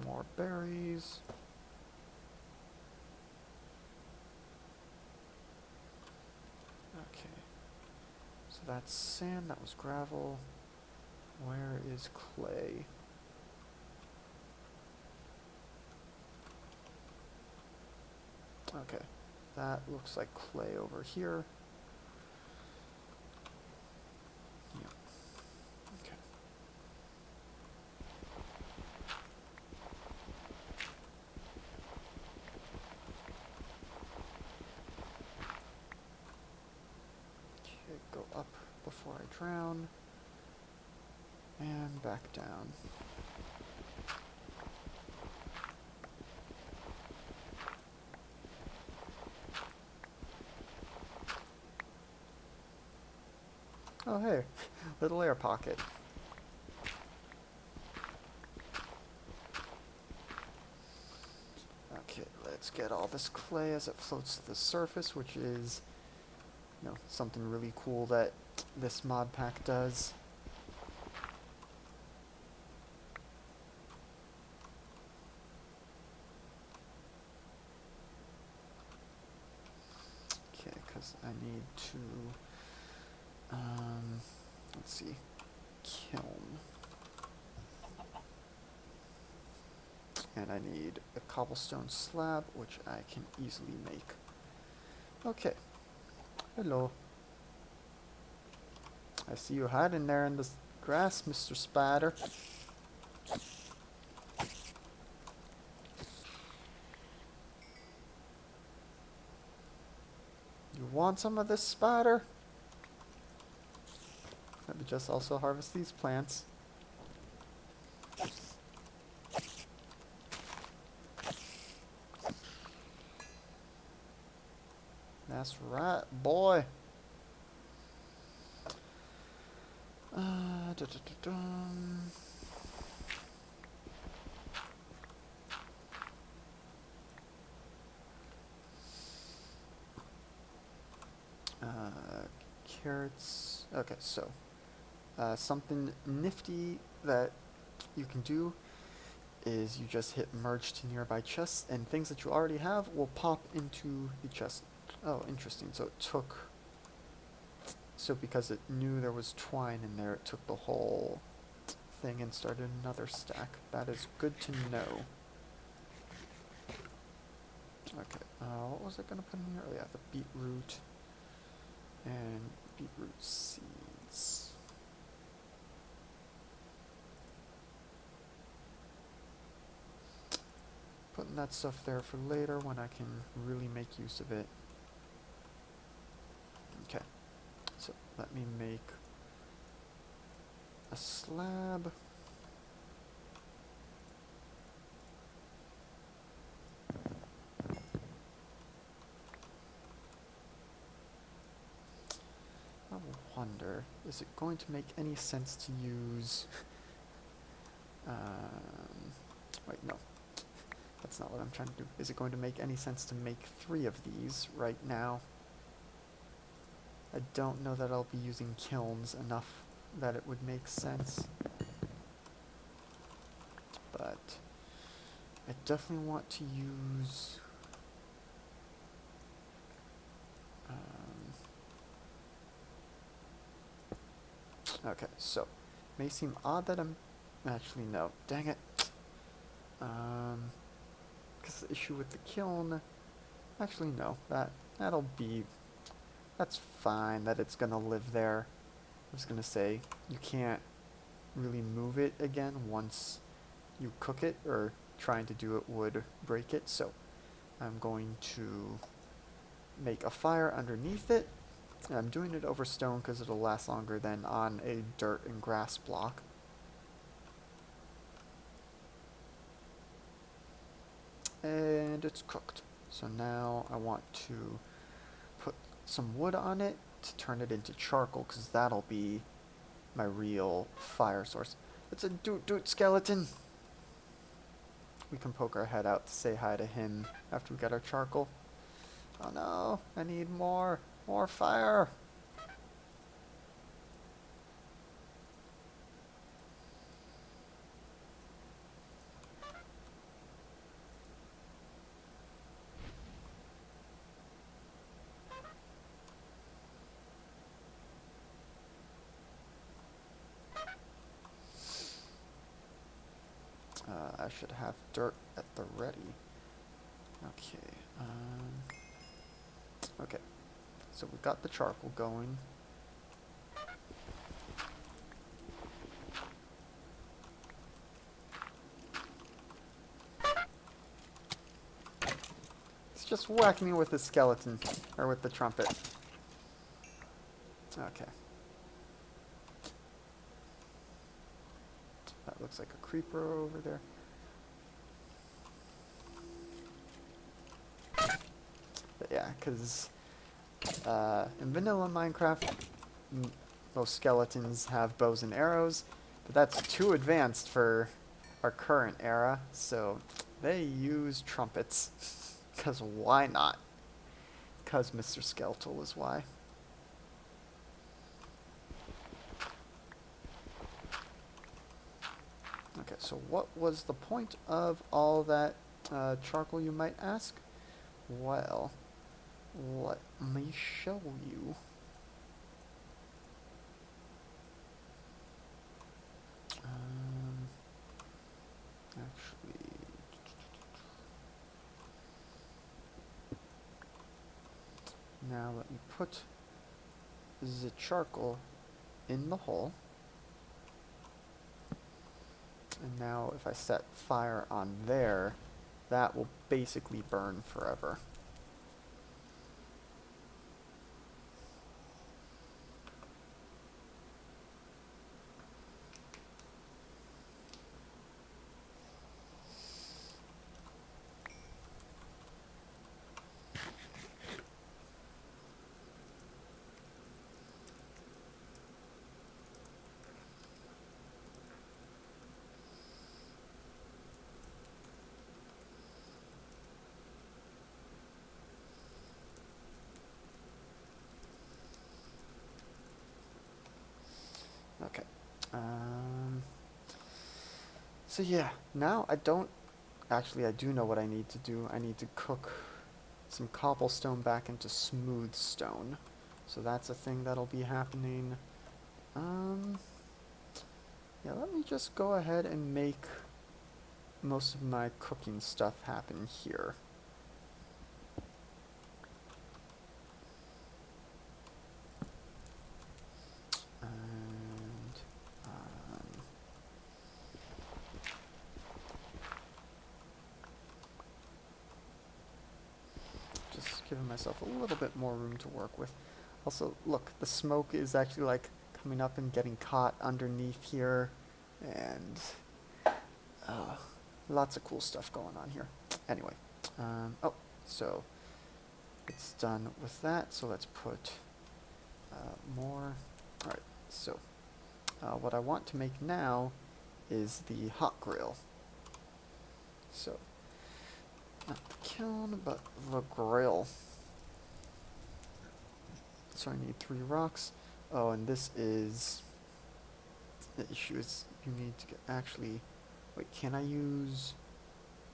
More berries. Okay, so that's sand, that was gravel. Where is clay? Okay, that looks like clay over here. Yeah. Okay. Okay, go up before I drown. And back down. Oh hey, little air pocket. Okay, let's get all this clay as it floats to the surface, which is, something really cool that this mod pack does. Okay, because I need to, let's see, kiln. And I need a cobblestone slab, which I can easily make. Okay. Hello. I see you hiding there in the grass, Mr. Spider. You want some of this, spider? Let me just also harvest these plants. That's right, boy. Carrots. Okay, so something nifty that you can do is you just hit merge to nearby chests, and things that you already have will pop into the chest. Oh, interesting. So it took. So because it knew there was twine in there, it took the whole thing and started another stack. That is good to know. Okay, what was I going to put in here? Oh yeah, the beetroot and beetroot seeds. Putting that stuff there for later when I can really make use of it. Okay, so let me make a slab. I wonder, is it going to make any sense to use... wait, no. That's not what I'm trying to do. Is it going to make any sense to make 3 of these right now? I don't know that I'll be using kilns enough that it would make sense. But I definitely want to use... okay, so may seem odd that I'm... Actually, no. Dang it. Because the issue with the kiln... Actually, no. That'll be... That's fine that it's gonna live there. I was gonna say, you can't really move it again once you cook it, or trying to do it would break it, so I'm going to make a fire underneath it. And I'm doing it over stone because it'll last longer than on a dirt and grass block. And it's cooked. So now I want to put some wood on it to turn it into charcoal, because that'll be my real fire source. It's a doot skeleton. We can poke our head out to say hi to him after we get our charcoal. Oh no, I need more fire. I should have dirt at the ready. Okay. Okay. So we got the charcoal going. It's just whack me with the skeleton, or with the trumpet. Okay. That looks like a creeper over there. But yeah, because in vanilla Minecraft, most skeletons have bows and arrows, but that's too advanced for our current era, so they use trumpets. Because why not? Because Mr. Skeletal is why. Okay, so what was the point of all that charcoal, you might ask? Well, let me show you. Actually, now let me put the charcoal in the hole. And now if I set fire on there, that will basically burn forever. So yeah, now I don't... Actually, I do know what I need to do. I need to cook some cobblestone back into smooth stone. So that's a thing that'll be happening. Um, yeah, let me just go ahead and make most of my cooking stuff happen here. And, just giving myself a little bit more room to work with. Also, look, the smoke is actually like coming up and getting caught underneath here, and uh, lots of cool stuff going on here. Anyway, oh, so it's done with that. So let's put more. All right. So what I want to make now is the hot grill. So not the kiln, but the grill. So I need 3 rocks. Oh, and this is... The issue is you need to get actually... Wait, can I use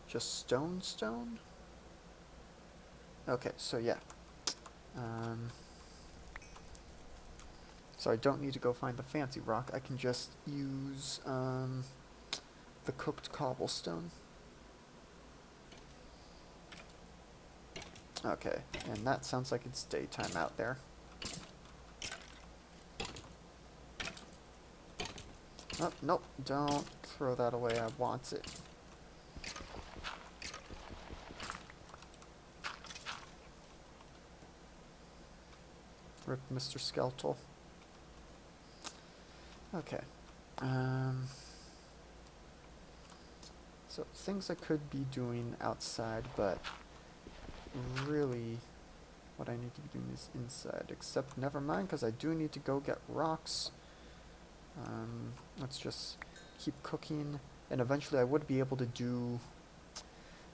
just stone? Okay, so yeah. So I don't need to go find the fancy rock. I can just use the cooked cobblestone. Okay, and that sounds like it's daytime out there. Oh, nope, don't throw that away, I want it. Rip Mr. Skeletal. Okay. So, things I could be doing outside, but really what I need to be doing is inside. Except, never mind, because I do need to go get rocks. Let's just keep cooking, and eventually I would be able to do...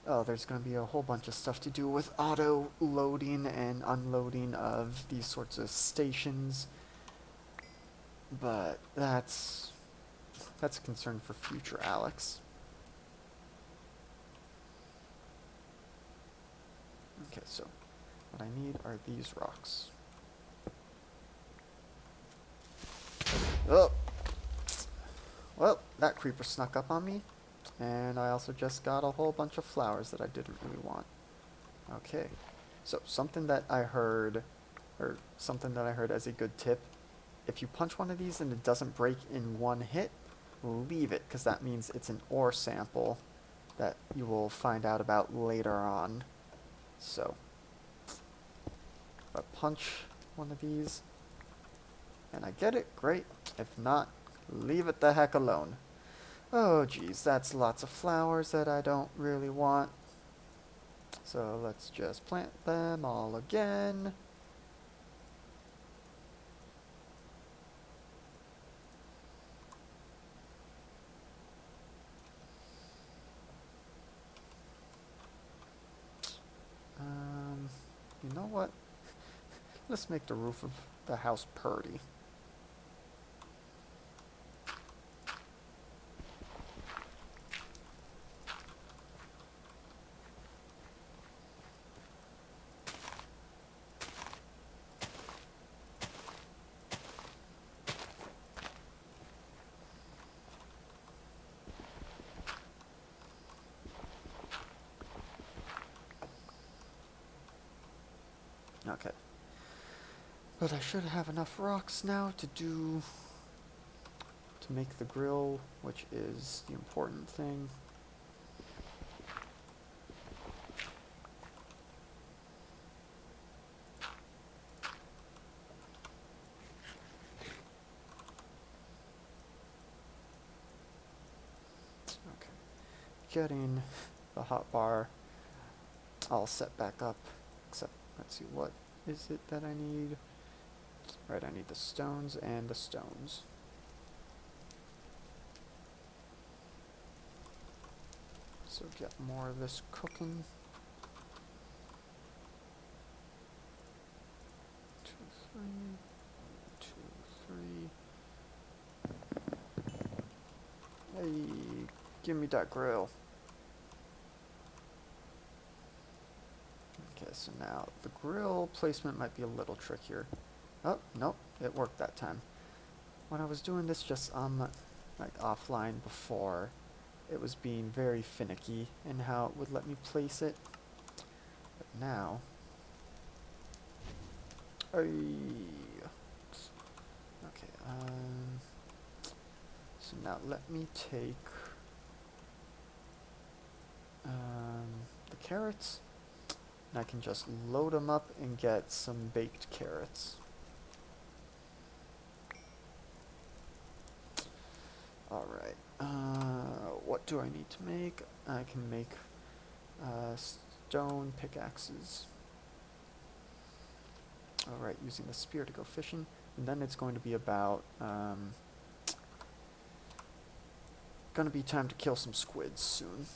Oh, there's going to be a whole bunch of stuff to do with auto-loading and unloading of these sorts of stations. But that's a concern for future Alex. Okay, so what I need are these rocks. Oh! Well, that creeper snuck up on me. And I also just got a whole bunch of flowers that I didn't really want. Okay. So, something that I heard as a good tip, if you punch one of these and it doesn't break in one hit, leave it, because that means it's an ore sample that you will find out about later on. So, if I punch one of these and I get it, great. If not, leave it the heck alone. Oh geez, that's lots of flowers that I don't really want. So let's just plant them all again. You know what? Let's make the roof of the house purdy. Okay. But I should have enough rocks now to make the grill, which is the important thing. Okay. Getting the hotbar all set back up, except let's see, what is it that I need? Right, I need the stones and the stones. So get more of this cooking. 2, 3, 1, 2, 3. Hey, Give me that grill. Okay, so now the grill placement might be a little trickier. Oh, nope, it worked that time. When I was doing this just on the, like, offline before, it was being very finicky in how it would let me place it. But now, okay, so now let me take the carrots, and I can just load them up and get some baked carrots. Alright, what do I need to make? I can make stone pickaxes. Alright, using the spear to go fishing. And then it's going to be about, gonna be time to kill some squids soon.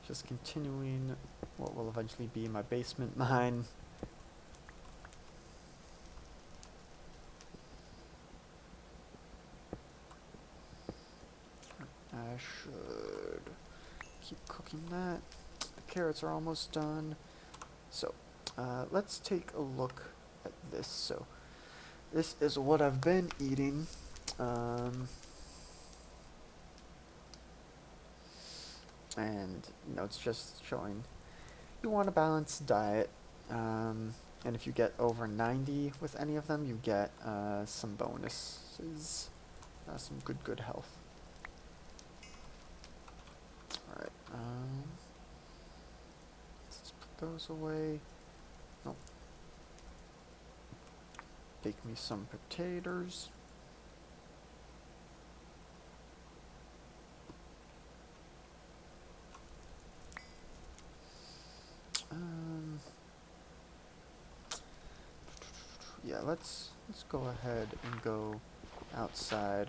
Just continuing what will eventually be my basement mine. I should keep cooking that. The carrots are almost done. So, let's take a look at this. So, this is what I've been eating. And, you know, it's just showing you want a balanced diet. And if you get over 90 with any of them, you get some bonuses. Some good health. Alright, let's put those away. Nope. Bake me some potatoes. Yeah, let's go ahead and go outside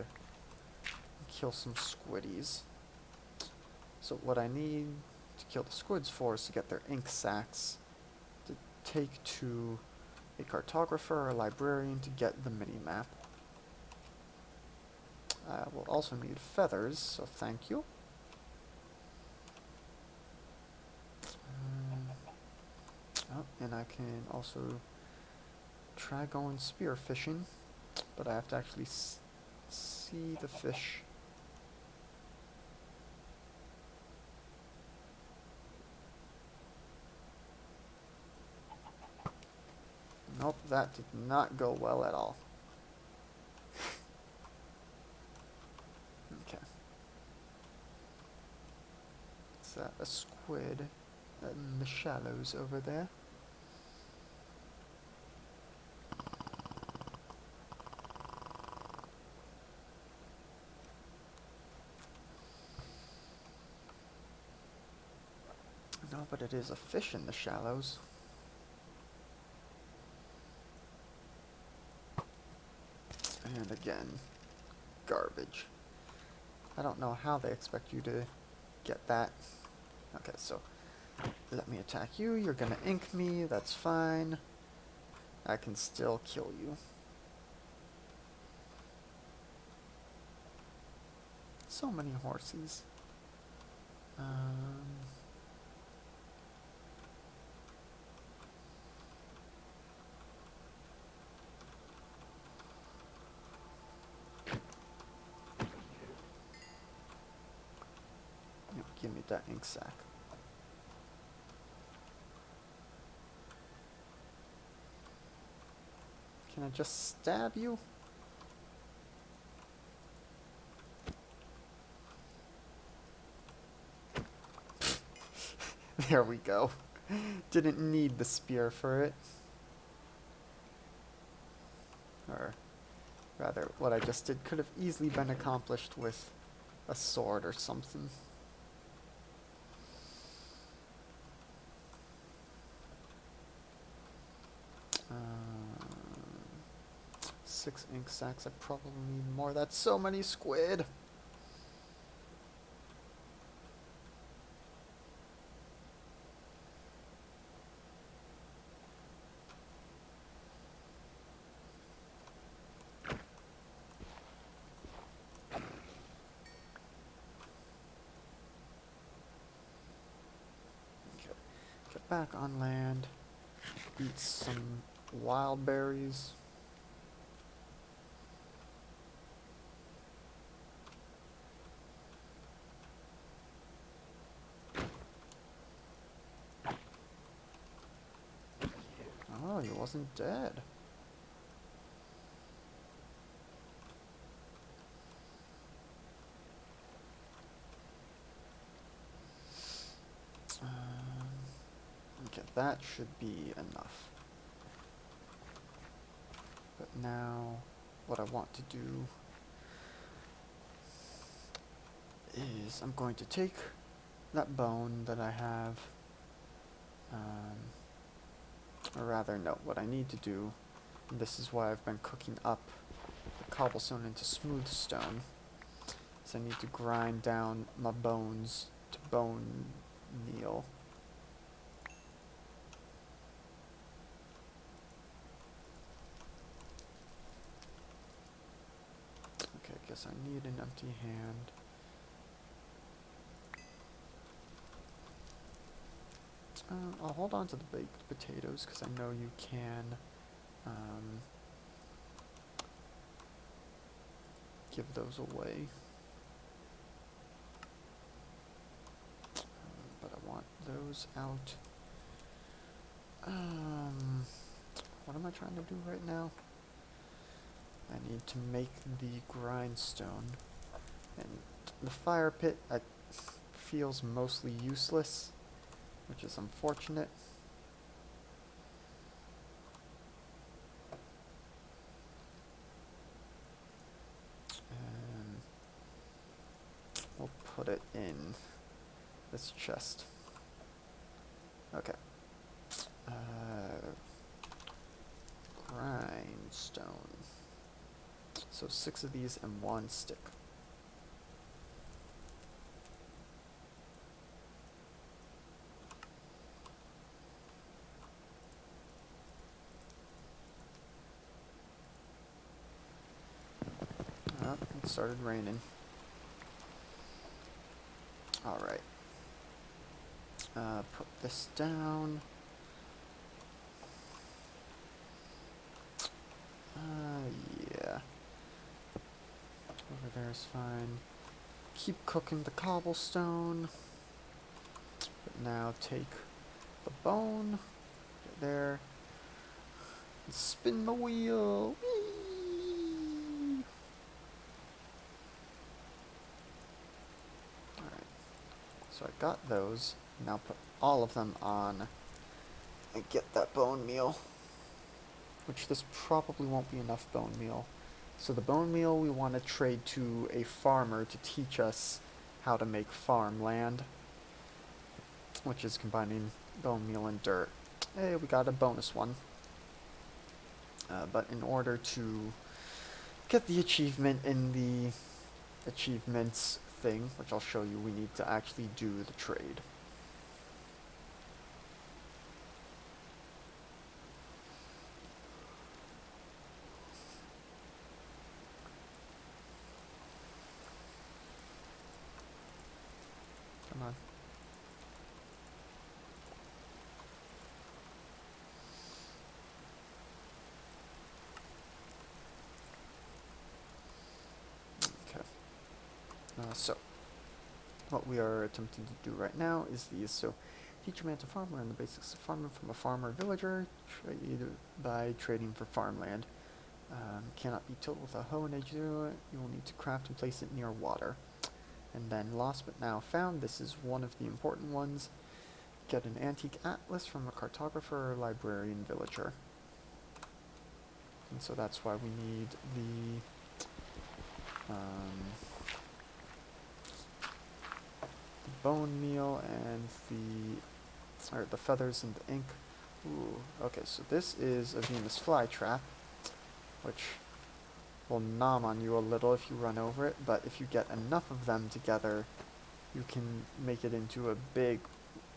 and kill some squiddies. So what I need to kill the squids for is to get their ink sacs to take to a cartographer or a librarian to get the mini-map. I will also need feathers, so thank you. Oh, and I can also try going spear fishing, but I have to actually see the fish. Nope, that did not go well at all. Okay. Is that a squid in the shallows over there? No, but it is a fish in the shallows. And again, garbage. I don't know how they expect you to get that. Okay, so let me attack you. You're gonna ink me. That's fine. I can still kill you. So many horses. Give me that ink sac. Can I just stab you? There we go. Didn't need the spear for it. Rather, what I just did could have easily been accomplished with a sword or something. Um, 6 ink sacks. I probably need more. That's so many squid. Okay. Get back on land. Eat some wild berries. Oh, he wasn't dead. Okay, that should be enough. But now, what I want to do is I'm going to take that bone that I have, or rather, no, what I need to do, and this is why I've been cooking up the cobblestone into smooth stone, is I need to grind down my bones to bone meal. Okay, I guess I need an empty hand. I'll hold on to the baked potatoes because I know you can give those away. But I want those out. What am I trying to do right now? I need to make the grindstone. And the fire pit feels mostly useless, which is unfortunate. And we'll put it in this chest. Okay. Grindstone. So 6 of these and 1 stick. Oh, it started raining. Alright. Put this down. Yeah. Over there is fine. Keep cooking the cobblestone. But now take the bone. Get there. And spin the wheel. Whee! Alright. So I got those. Now put all of them on and get that bone meal. Which this probably won't be enough bone meal. So the bone meal we want to trade to a farmer to teach us how to make farmland, which is combining bone meal and dirt. Hey, we got a bonus one. But in order to get the achievement in the achievements thing, which I'll show you, we need to actually do the trade. Come on. Okay. So, what we are attempting to do right now is these. So, teach a man to farm, learn the basics of farming from a farmer or villager, trade by trading for farmland. Cannot be tilled with a hoe and edge. You will need to craft and place it near water. And then lost but now found. This is one of the important ones. Get an antique atlas from a cartographer or librarian villager. And so that's why we need the bone meal and the feathers and the ink. Ooh, okay, so this is a Venus flytrap, which will nom on you a little if you run over it, but if you get enough of them together, you can make it into a big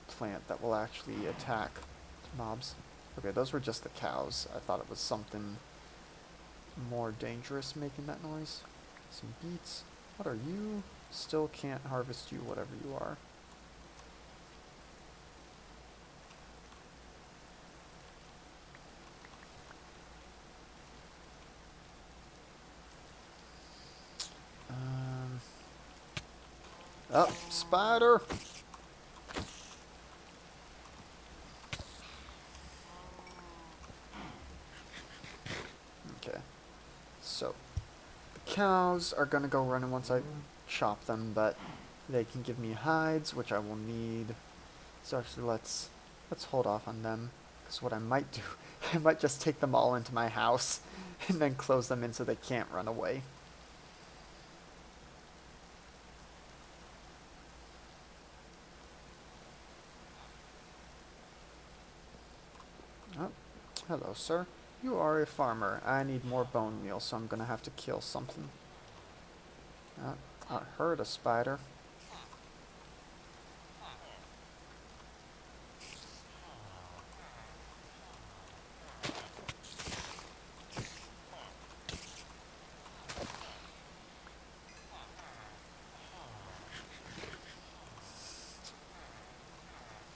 plant that will actually attack mobs. Okay, those were just the cows. I thought it was something more dangerous making that noise. Some beets. What are you? Still can't harvest you, whatever you are. Oh, spider! Okay. So, the cows are gonna go running once I chop them, but they can give me hides, which I will need. So actually, let's hold off on them. Because what I might do, I might just take them all into my house and then close them in so they can't run away. Oh, hello, sir. You are a farmer. I need more bone meal, so I'm gonna have to kill something. I heard a spider.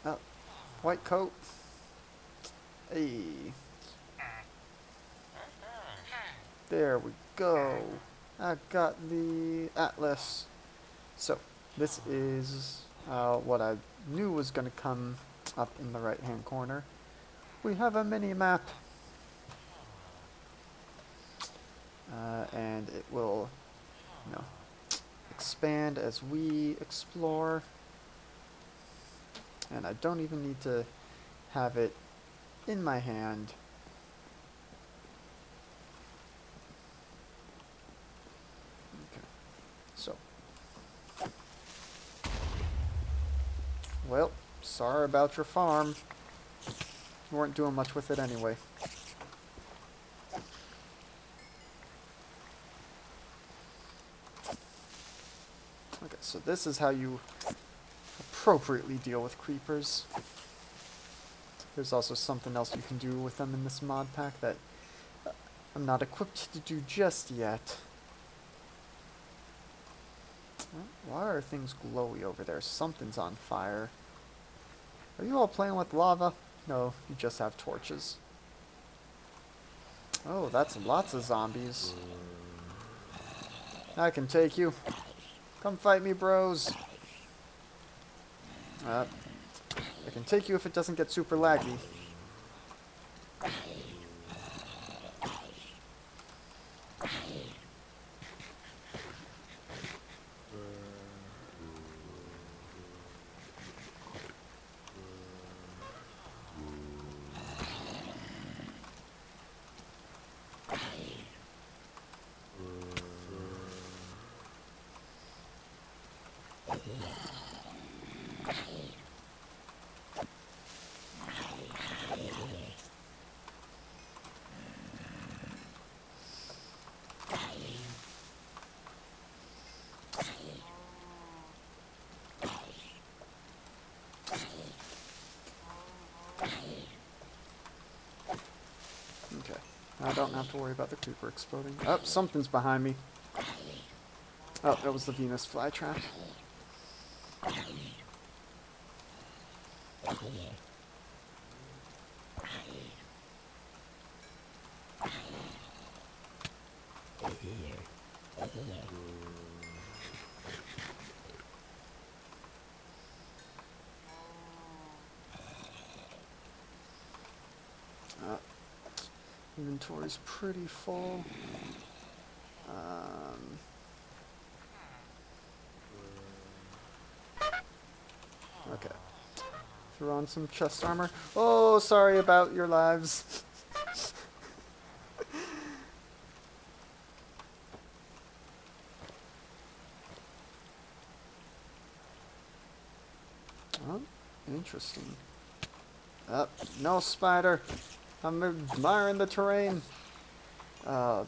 Oh, white coat. Hey. There we go. I got the atlas. So, this is what I knew was going to come up in the right-hand corner. We have a mini-map. And it will, expand as we explore. And I don't even need to have it in my hand. Okay. So. Well, sorry about your farm. You weren't doing much with it anyway. Okay, so this is how you appropriately deal with creepers. There's also something else you can do with them in this mod pack that I'm not equipped to do just yet. Why are things glowy over there? Something's on fire. Are you all playing with lava? No, you just have torches. Oh, that's lots of zombies. I can take you. Come fight me, bros. I can take you if it doesn't get super laggy. Okay. I don't have to worry about the creeper exploding. Oh, something's behind me. Oh, that was the Venus flytrap. Inventory's pretty full. Okay. Throw on some chest armor. Oh, sorry about your lives. Oh, interesting. No spider. I'm admiring the terrain.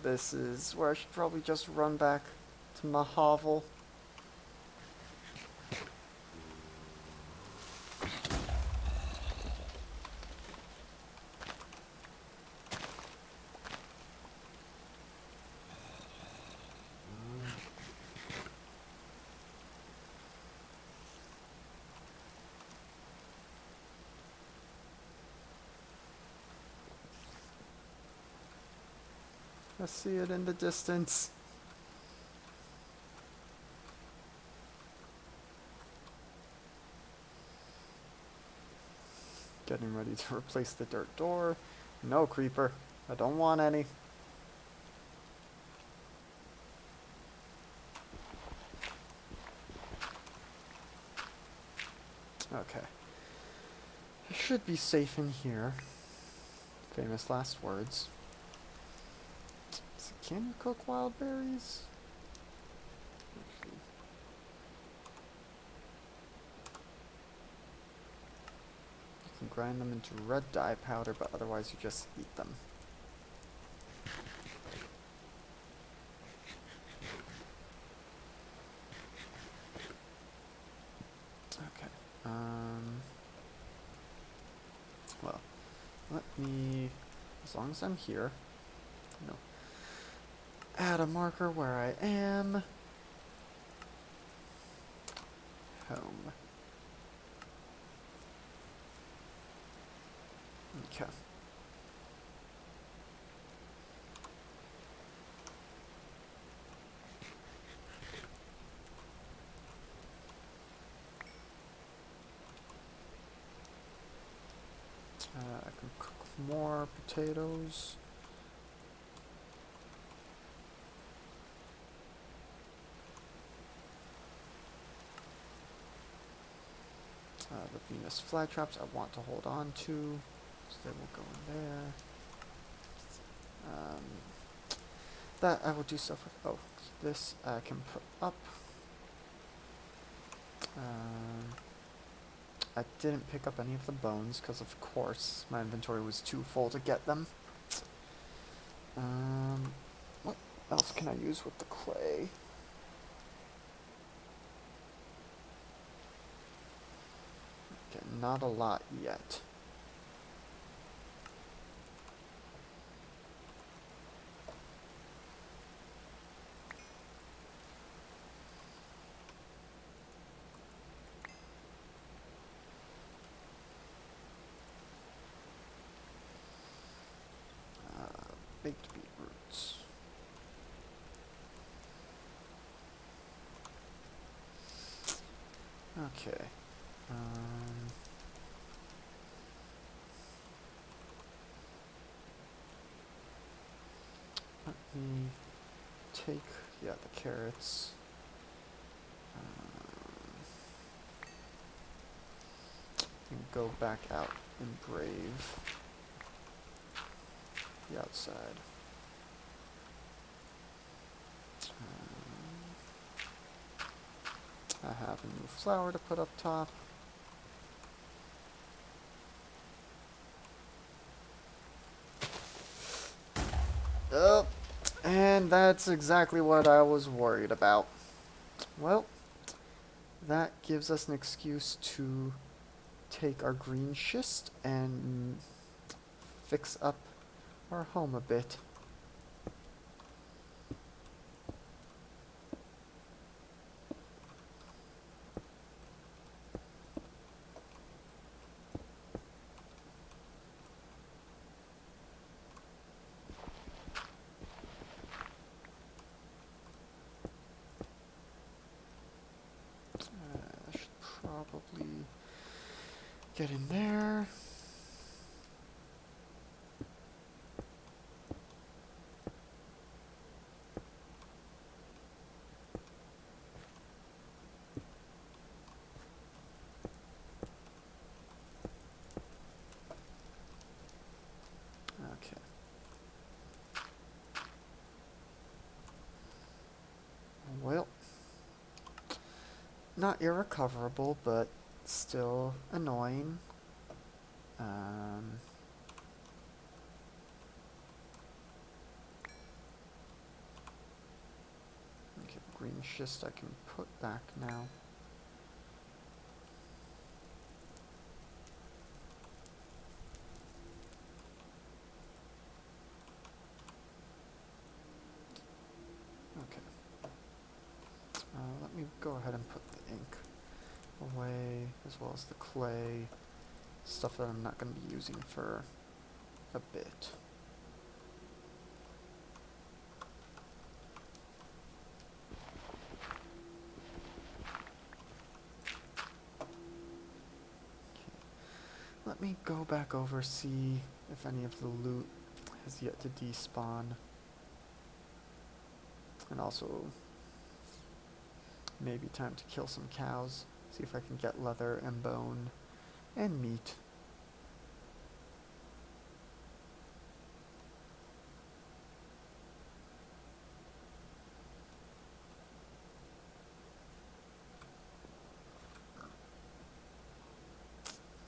This is where I should probably just run back to my hovel. I see it in the distance. Getting ready to replace the dirt door. No, creeper. I don't want any. Okay. I should be safe in here. Famous last words. So can you cook wild berries? You can grind them into red dye powder, but otherwise you just eat them. Okay. Well, let me, as long as I'm here, no. Add a marker where I am. Home. Okay. I can cook more potatoes. The Venus flytraps I want to hold on to, so they will go in there. That I will do stuff with. Oh, this I can put up. I didn't pick up any of the bones because, of course, my inventory was too full to get them. What else can I use with the clay? Okay, not a lot yet. Baked beetroots. Okay. Let me take, yeah, the carrots. And go back out and brave the outside. I have a new flower to put up top. Oh, and that's exactly what I was worried about. Well, that gives us an excuse to take our green schist and fix up our home a bit. I should probably get in there. Okay. Well, not irrecoverable, but still annoying. Okay, green schist I can put back now. Okay. Let me go ahead and put the ink away, as well as the clay, stuff that I'm not going to be using for a bit. Let me go back over, see if any of the loot has yet to despawn. And also, maybe time to kill some cows. See if I can get leather and bone and meat.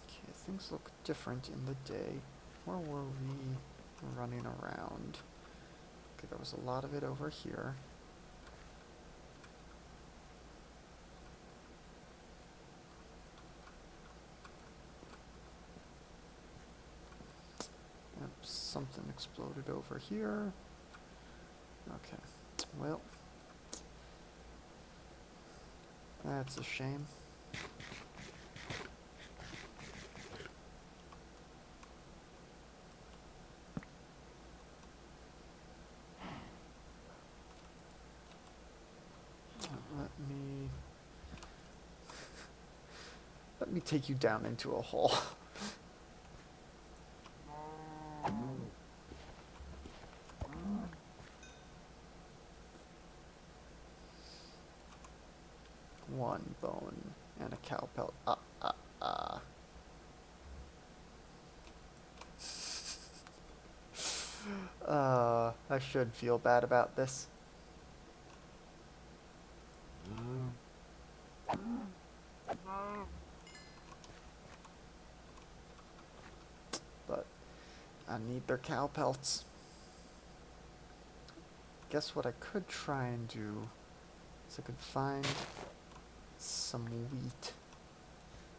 Okay, things look different in the day. Where were we running around? Okay, there was a lot of it over here. Yep, something exploded over here. Okay, well, that's a shame. Let me take you down into a hole. One bone and a cow pelt. I should feel bad about this. But I need their cow pelts. Guess what I could try and do is I could find some wheat.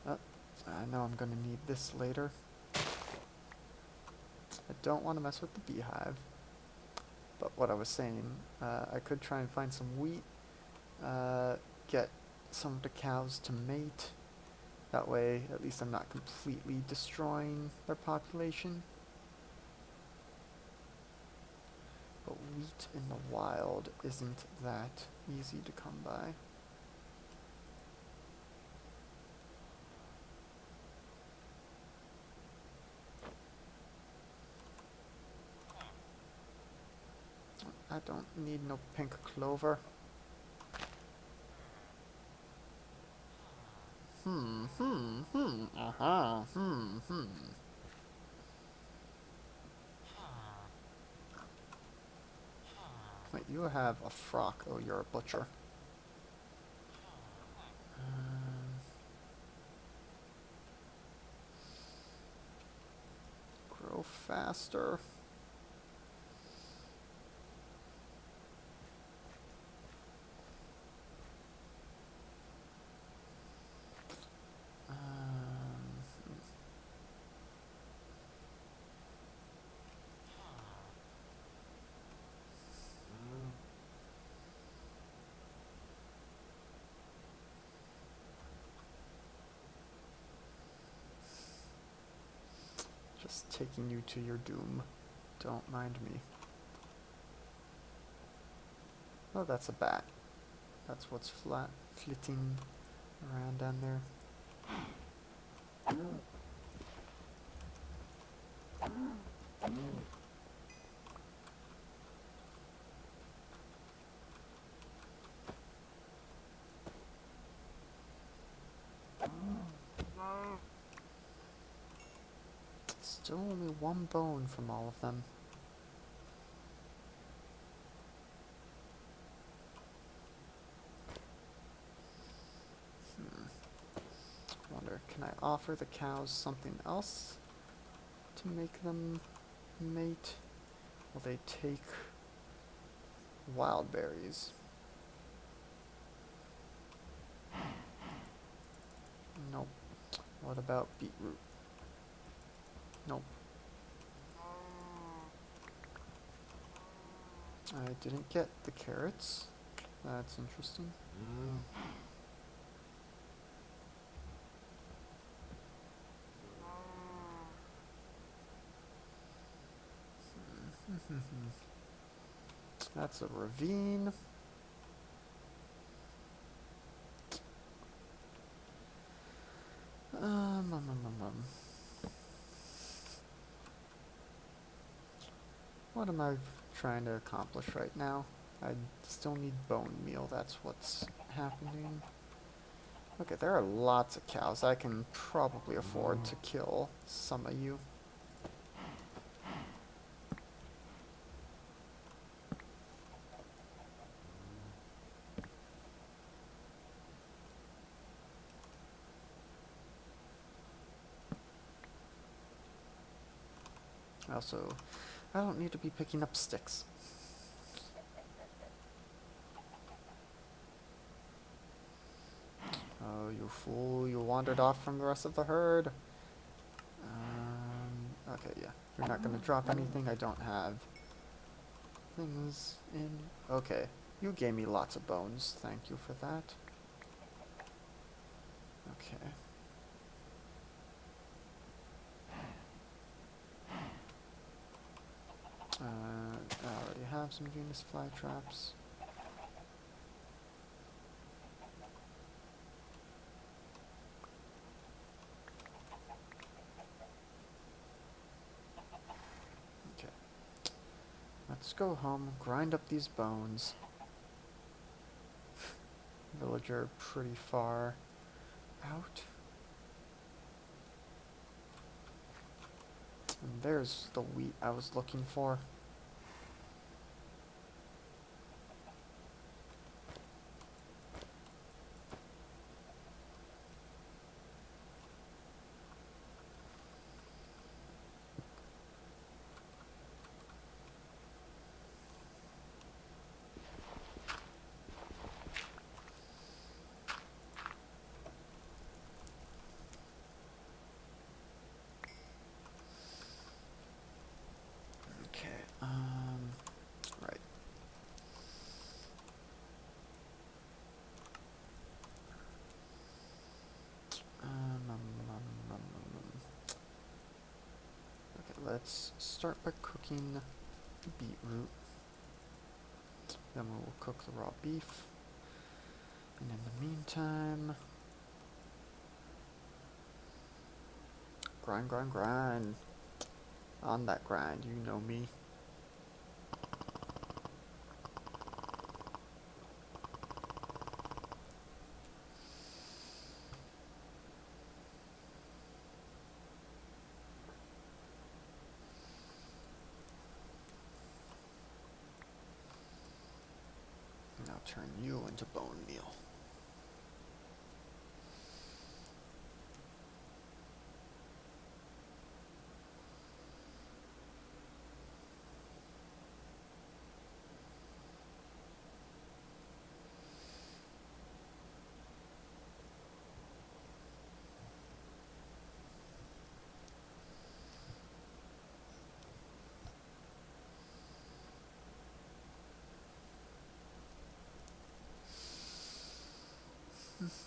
I know I'm gonna need this later. I don't want to mess with the beehive. But what I was saying, I could try and find some wheat, get some of the cows to mate. That way, at least I'm not completely destroying their population. But wheat in the wild isn't that easy to come by. I don't need no pink clover. Wait, you have a frock. Oh, you're a butcher. Grow faster. Just taking you to your doom. Don't mind me. Oh, that's a bat. That's what's flitting around down there. Still only one bone from all of them. Wonder can I offer the cows something else to make them mate? Will they take wild berries? Nope. What about beetroot? Nope. I didn't get the carrots. That's interesting. That's a ravine. Um, um, um, um, um. What am I trying to accomplish right now? I still need bone meal, that's what's happening. Okay, there are lots of cows. I can probably afford to kill some of you. Also, I don't need to be picking up sticks. Oh, you fool, you wandered off from the rest of the herd. Okay, yeah. You're not gonna drop anything. I don't have things in. Okay, you gave me lots of bones. Thank you for that. Okay. I already have some Venus flytraps. Okay. Let's go home, grind up these bones. Villager pretty far out. And there's the wheat I was looking for. Okay, right. Okay, let's start by cooking beetroot. Then we'll cook the raw beef. And in the meantime, grind, grind, grind. On that grind, you know me. And I'll turn you into bone meal.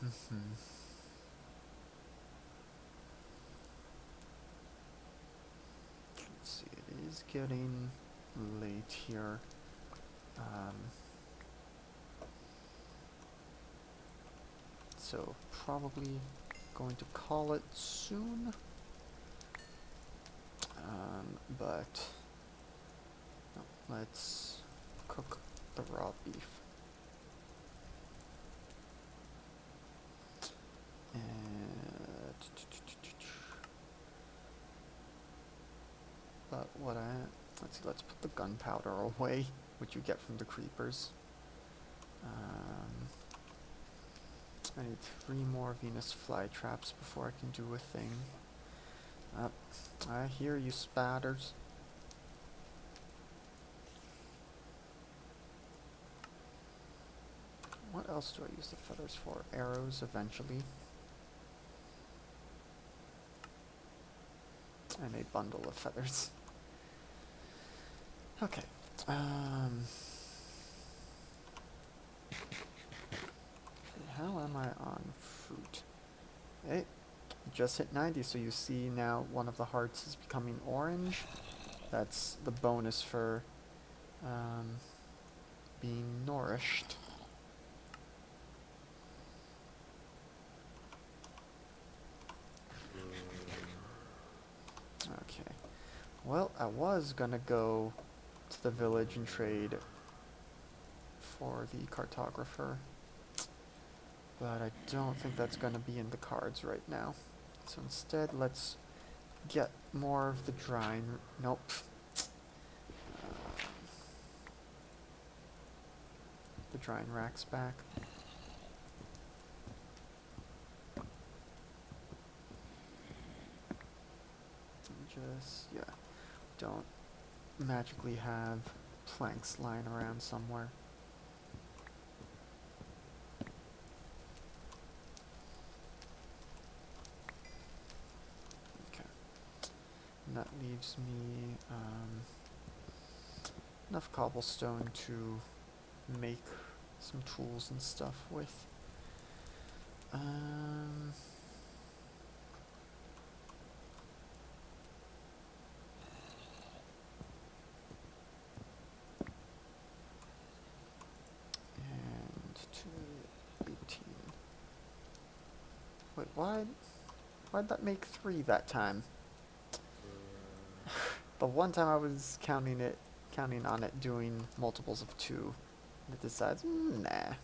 Let's see, it is getting late here. So probably going to call it soon. But no, let's cook the raw beef. But let's see, let's put the gunpowder away, which you get from the creepers. I need 3 more Venus flytraps before I can do a thing. I hear you, spatters. What else do I use the feathers for? Arrows, eventually. And a bundle of feathers. Okay. The hell am I on fruit? Hey, just hit 90, so you see now one of the hearts is becoming orange. That's the bonus for being nourished. Okay. Well, I was gonna go to the village and trade for the cartographer, but I don't think that's gonna be in the cards right now. So instead, let's get more of the drying. Nope. The drying racks back. Just, yeah. Don't magically have planks lying around somewhere. Okay. And that leaves me enough cobblestone to make some tools and stuff with. And to 18. Wait, why'd that make 3 that time? The one time I was counting on it doing multiples of 2, and it decides, nah.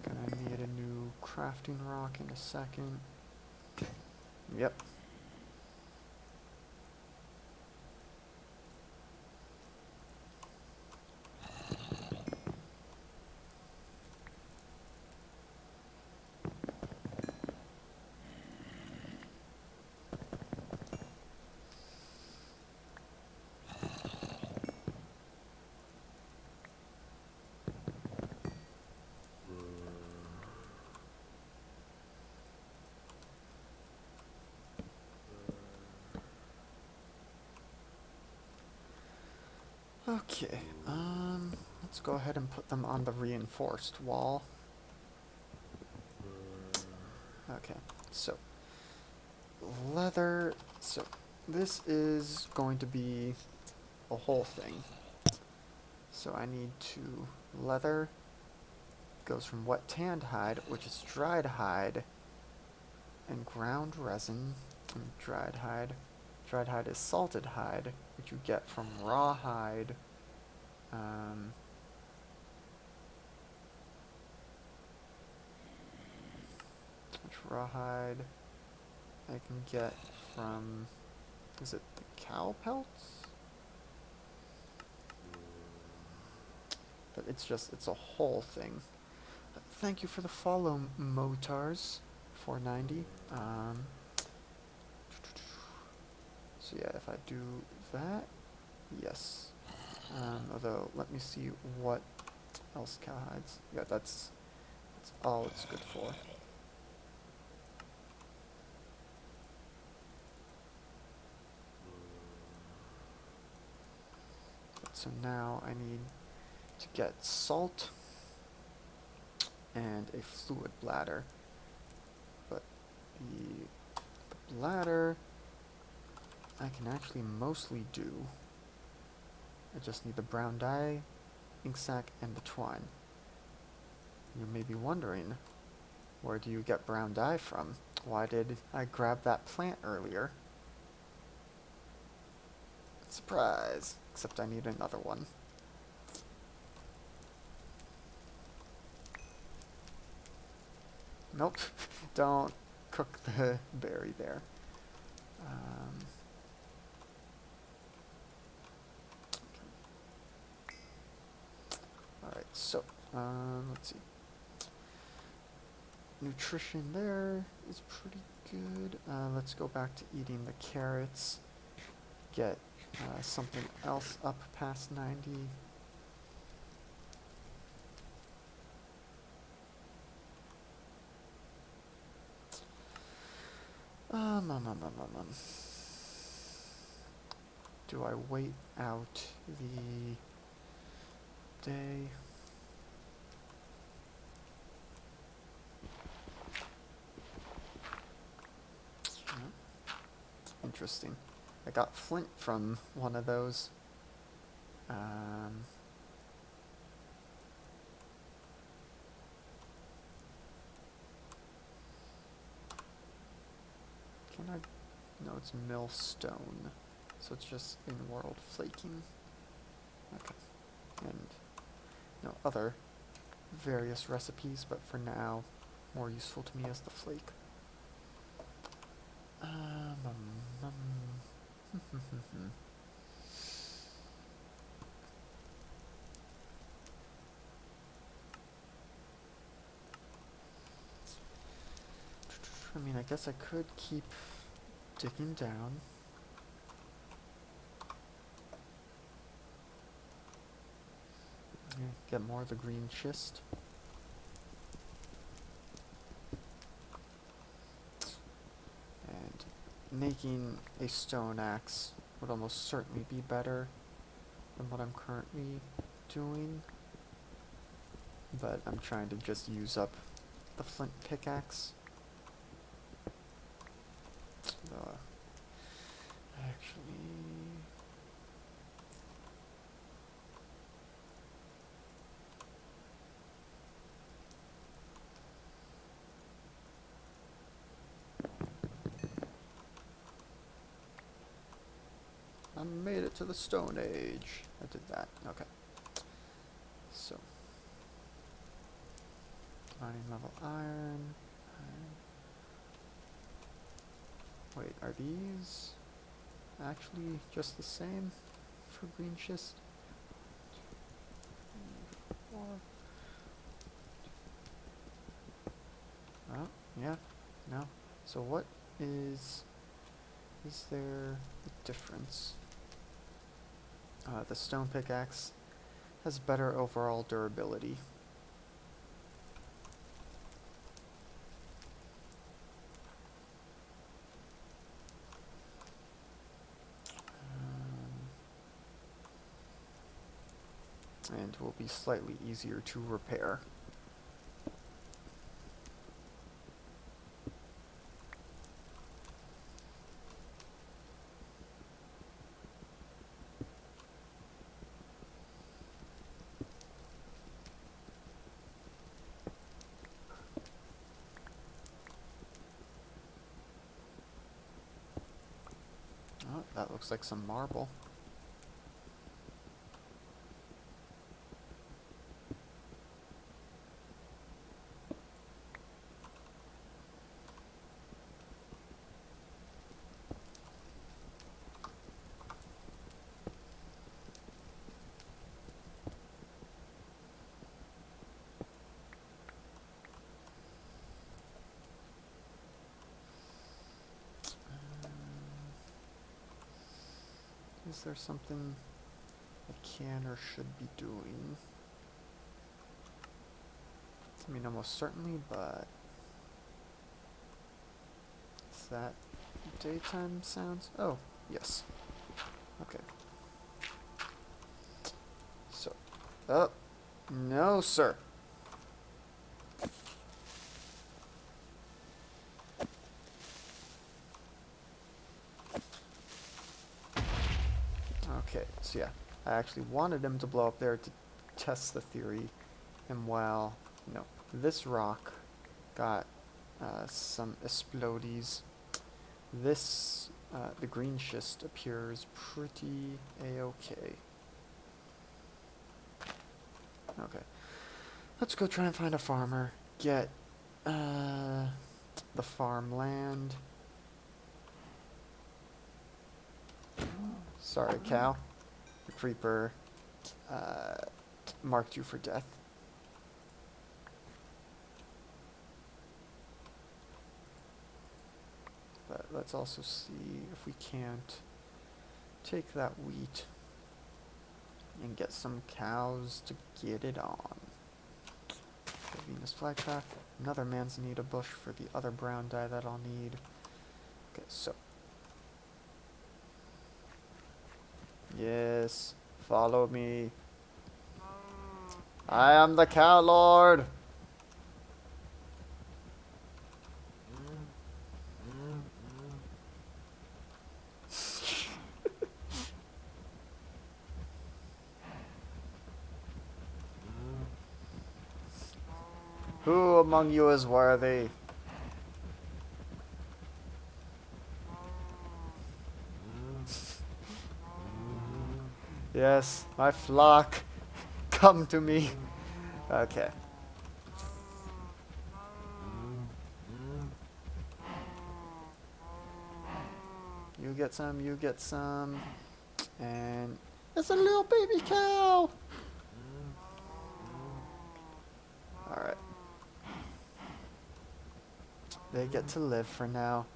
Gonna need a new crafting rock in a second. Yep. Okay, let's go ahead and put them on the reinforced wall. Okay, so leather, so this is going to be a whole thing. So I need to, leather goes from wet tanned hide, which is dried hide, and ground resin, and dried hide. Dried hide is salted hide, which you get from raw hide. Which raw hide I can get from, is it the cow pelts? But it's a whole thing. Thank you for the follow, Motars, 490. So yeah, if I do that, yes. Although, let me see what else cow hides. Yeah, that's all it's good for. So now I need to get salt and a fluid bladder. But the bladder I can actually mostly do I just need the brown dye, ink sac, and the twine. You may be wondering, where do you get brown dye from? Why did I grab that plant earlier? Surprise! Except I need another one. Nope. Don't cook the berry there. Alright, so, let's see. Nutrition there is pretty good. Let's go back to eating the carrots. Get something else up past 90. Do I wait out the day? Interesting. I got flint from one of those. Can I? No, it's millstone. So it's just in-world flaking. Okay. And no other various recipes, but for now, more useful to me as the flake. I mean, I guess I could keep digging down. Yeah, get more of the green schist. And making a stone axe would almost certainly be better than what I'm currently doing. But I'm trying to just use up the flint pickaxe. Actually, I made it to the Stone Age. I did that. Okay. So, mining level iron. Wait, are these actually just the same for green schist? 4. Oh, yeah, no. So what is there a difference? The stone pickaxe has better overall durability. And will be slightly easier to repair. Oh, that looks like some marble. Is there something I can or should be doing? I mean, almost certainly, but is that daytime sounds? Oh, yes. Okay. So, oh, no, sir. Okay, so yeah, I actually wanted him to blow up there to test the theory. And well, no, this rock got some explodies. This, the green schist appears pretty a-okay. Okay. Let's go try and find a farmer. Get, the farmland. Sorry, cow. The creeper, marked you for death. But let's also see if we can't take that wheat and get some cows to get it on. Okay, Venus flytrap. Another manzanita bush for the other brown dye that I'll need. Okay, so. Yes, follow me. I am the cow lord. Who among you is worthy? Yes, my flock, come to me. Okay. You get some, you get some. And it's a little baby cow. Alright. They get to live for now,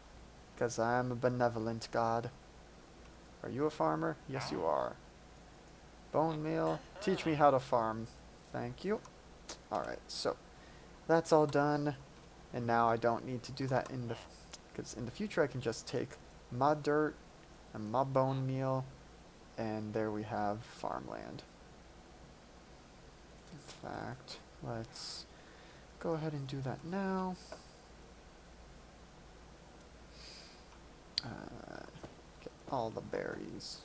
because I am a benevolent god. Are you a farmer? Yes, you are. Bone meal. Teach me how to farm. Thank you. Alright, so that's all done. And now I don't need to do that in the... Because in the future I can just take my dirt and my bone meal, and there we have farmland. In fact, let's go ahead and do that now. Get all the berries.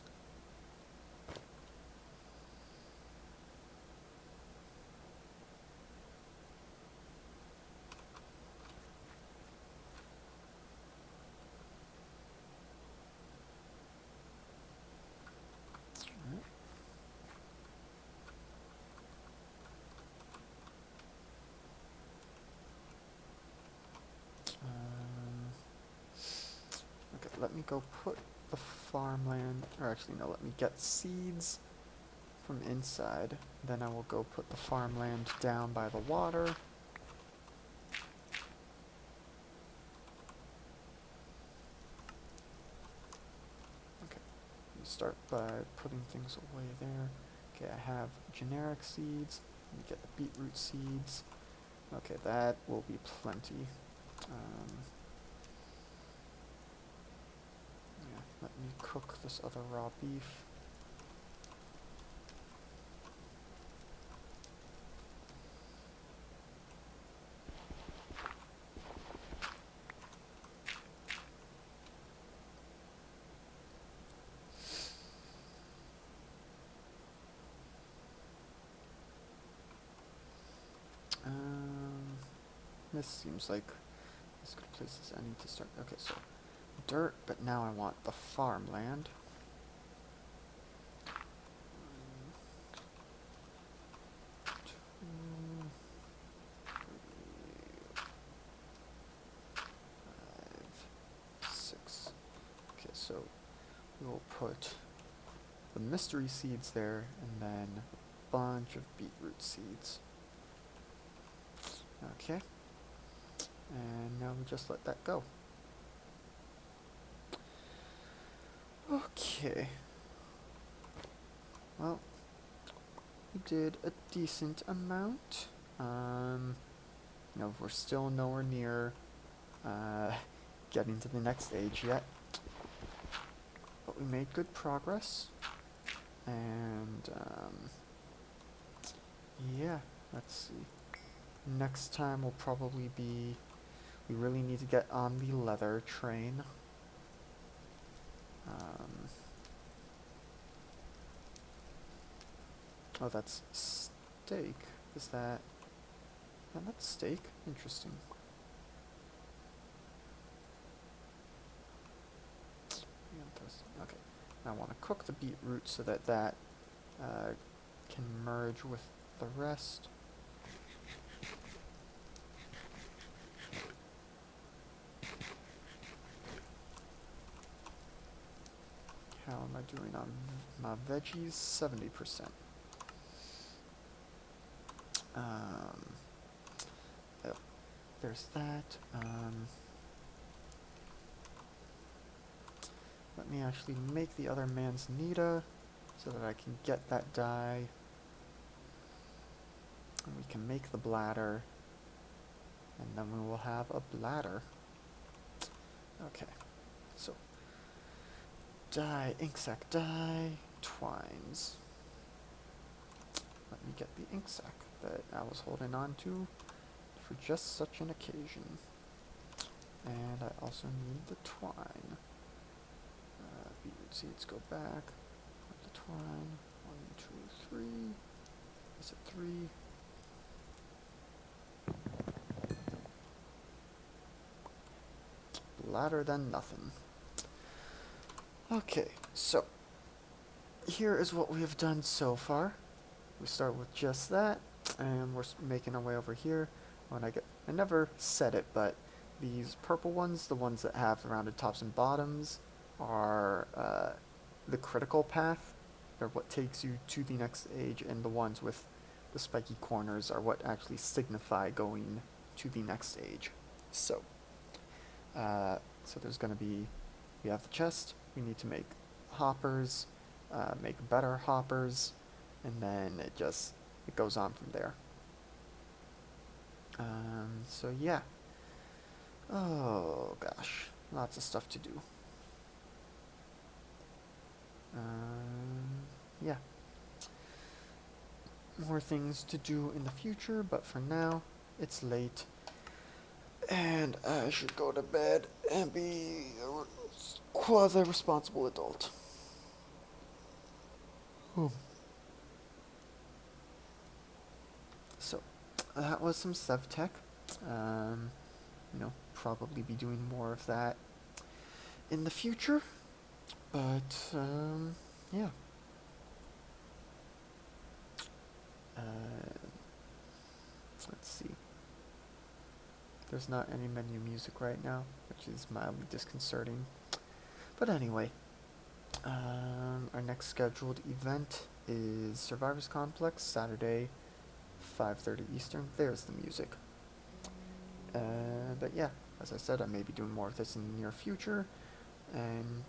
Okay, let me go put the farmland, or actually no, let me get seeds from inside. Then I will go put the farmland down by the water. Okay, start by putting things away there. Okay, I have generic seeds. Let me get the beetroot seeds. Okay, that will be plenty. Yeah, let me cook this other raw beef. This seems like as good a place as any to start. Okay, so dirt, but now I want the farmland. 1, 2, 3, 5, 6. Okay, so we will put the mystery seeds there, and then a bunch of beetroot seeds. Okay. And now we just let that go. Okay. Well, we did a decent amount. You know, we're still nowhere near getting to the next age yet. But we made good progress. And, yeah, let's see. Next time will probably be... We really need to get on the leather train. Oh, that's steak. Is that... Yeah, that's steak. Interesting. Okay. Now I want to cook the beetroot so that can merge with the rest. How am I doing on my veggies? 70%. Yep, there's that. Let me actually make the other manzanita so that I can get that dye. And we can make the bladder. And then we will have a bladder. Okay, so dye, ink sac dye, twines. Let me get the ink sac that I was holding on to for just such an occasion. And I also need the twine. Beetroot seeds go back. The twine. 1, 2, 3. Is it 3? Louder than nothing. Okay, so here is what we have done so far. We start with just that, and we're making our way over here. I never said it, but these purple ones, the ones that have rounded tops and bottoms, are the critical path. They're what takes you to the next stage, and the ones with the spiky corners are what actually signify going to the next stage. So there's going to be, we have the chest, we need to make hoppers, make better hoppers, and then it goes on from there. So yeah. Oh gosh, lots of stuff to do. Yeah. More things to do in the future, but for now, it's late. And I should go to bed and be a quasi-responsible adult. So, that was some SevTech. Probably be doing more of that in the future. But, yeah. Let's see. There's not any menu music right now, which is mildly disconcerting. But anyway, our next scheduled event is Survivors Complex, Saturday, 5:30 Eastern. There's the music. But yeah, as I said, I may be doing more of this in the near future. And,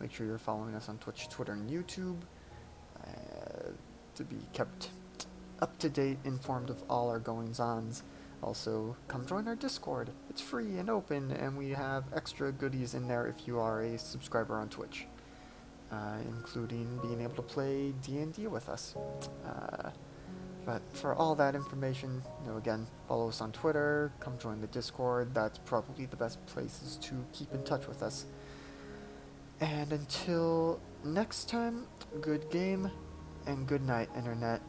make sure you're following us on Twitch, Twitter, and YouTube to be kept up to date, informed of all our goings-ons. Also, come join our Discord. It's free and open, and we have extra goodies in there if you are a subscriber on Twitch, including being able to play D&D with us. But for all that information, again, follow us on Twitter, come join the Discord. That's probably the best places to keep in touch with us. And until next time, good game, and good night, Internet.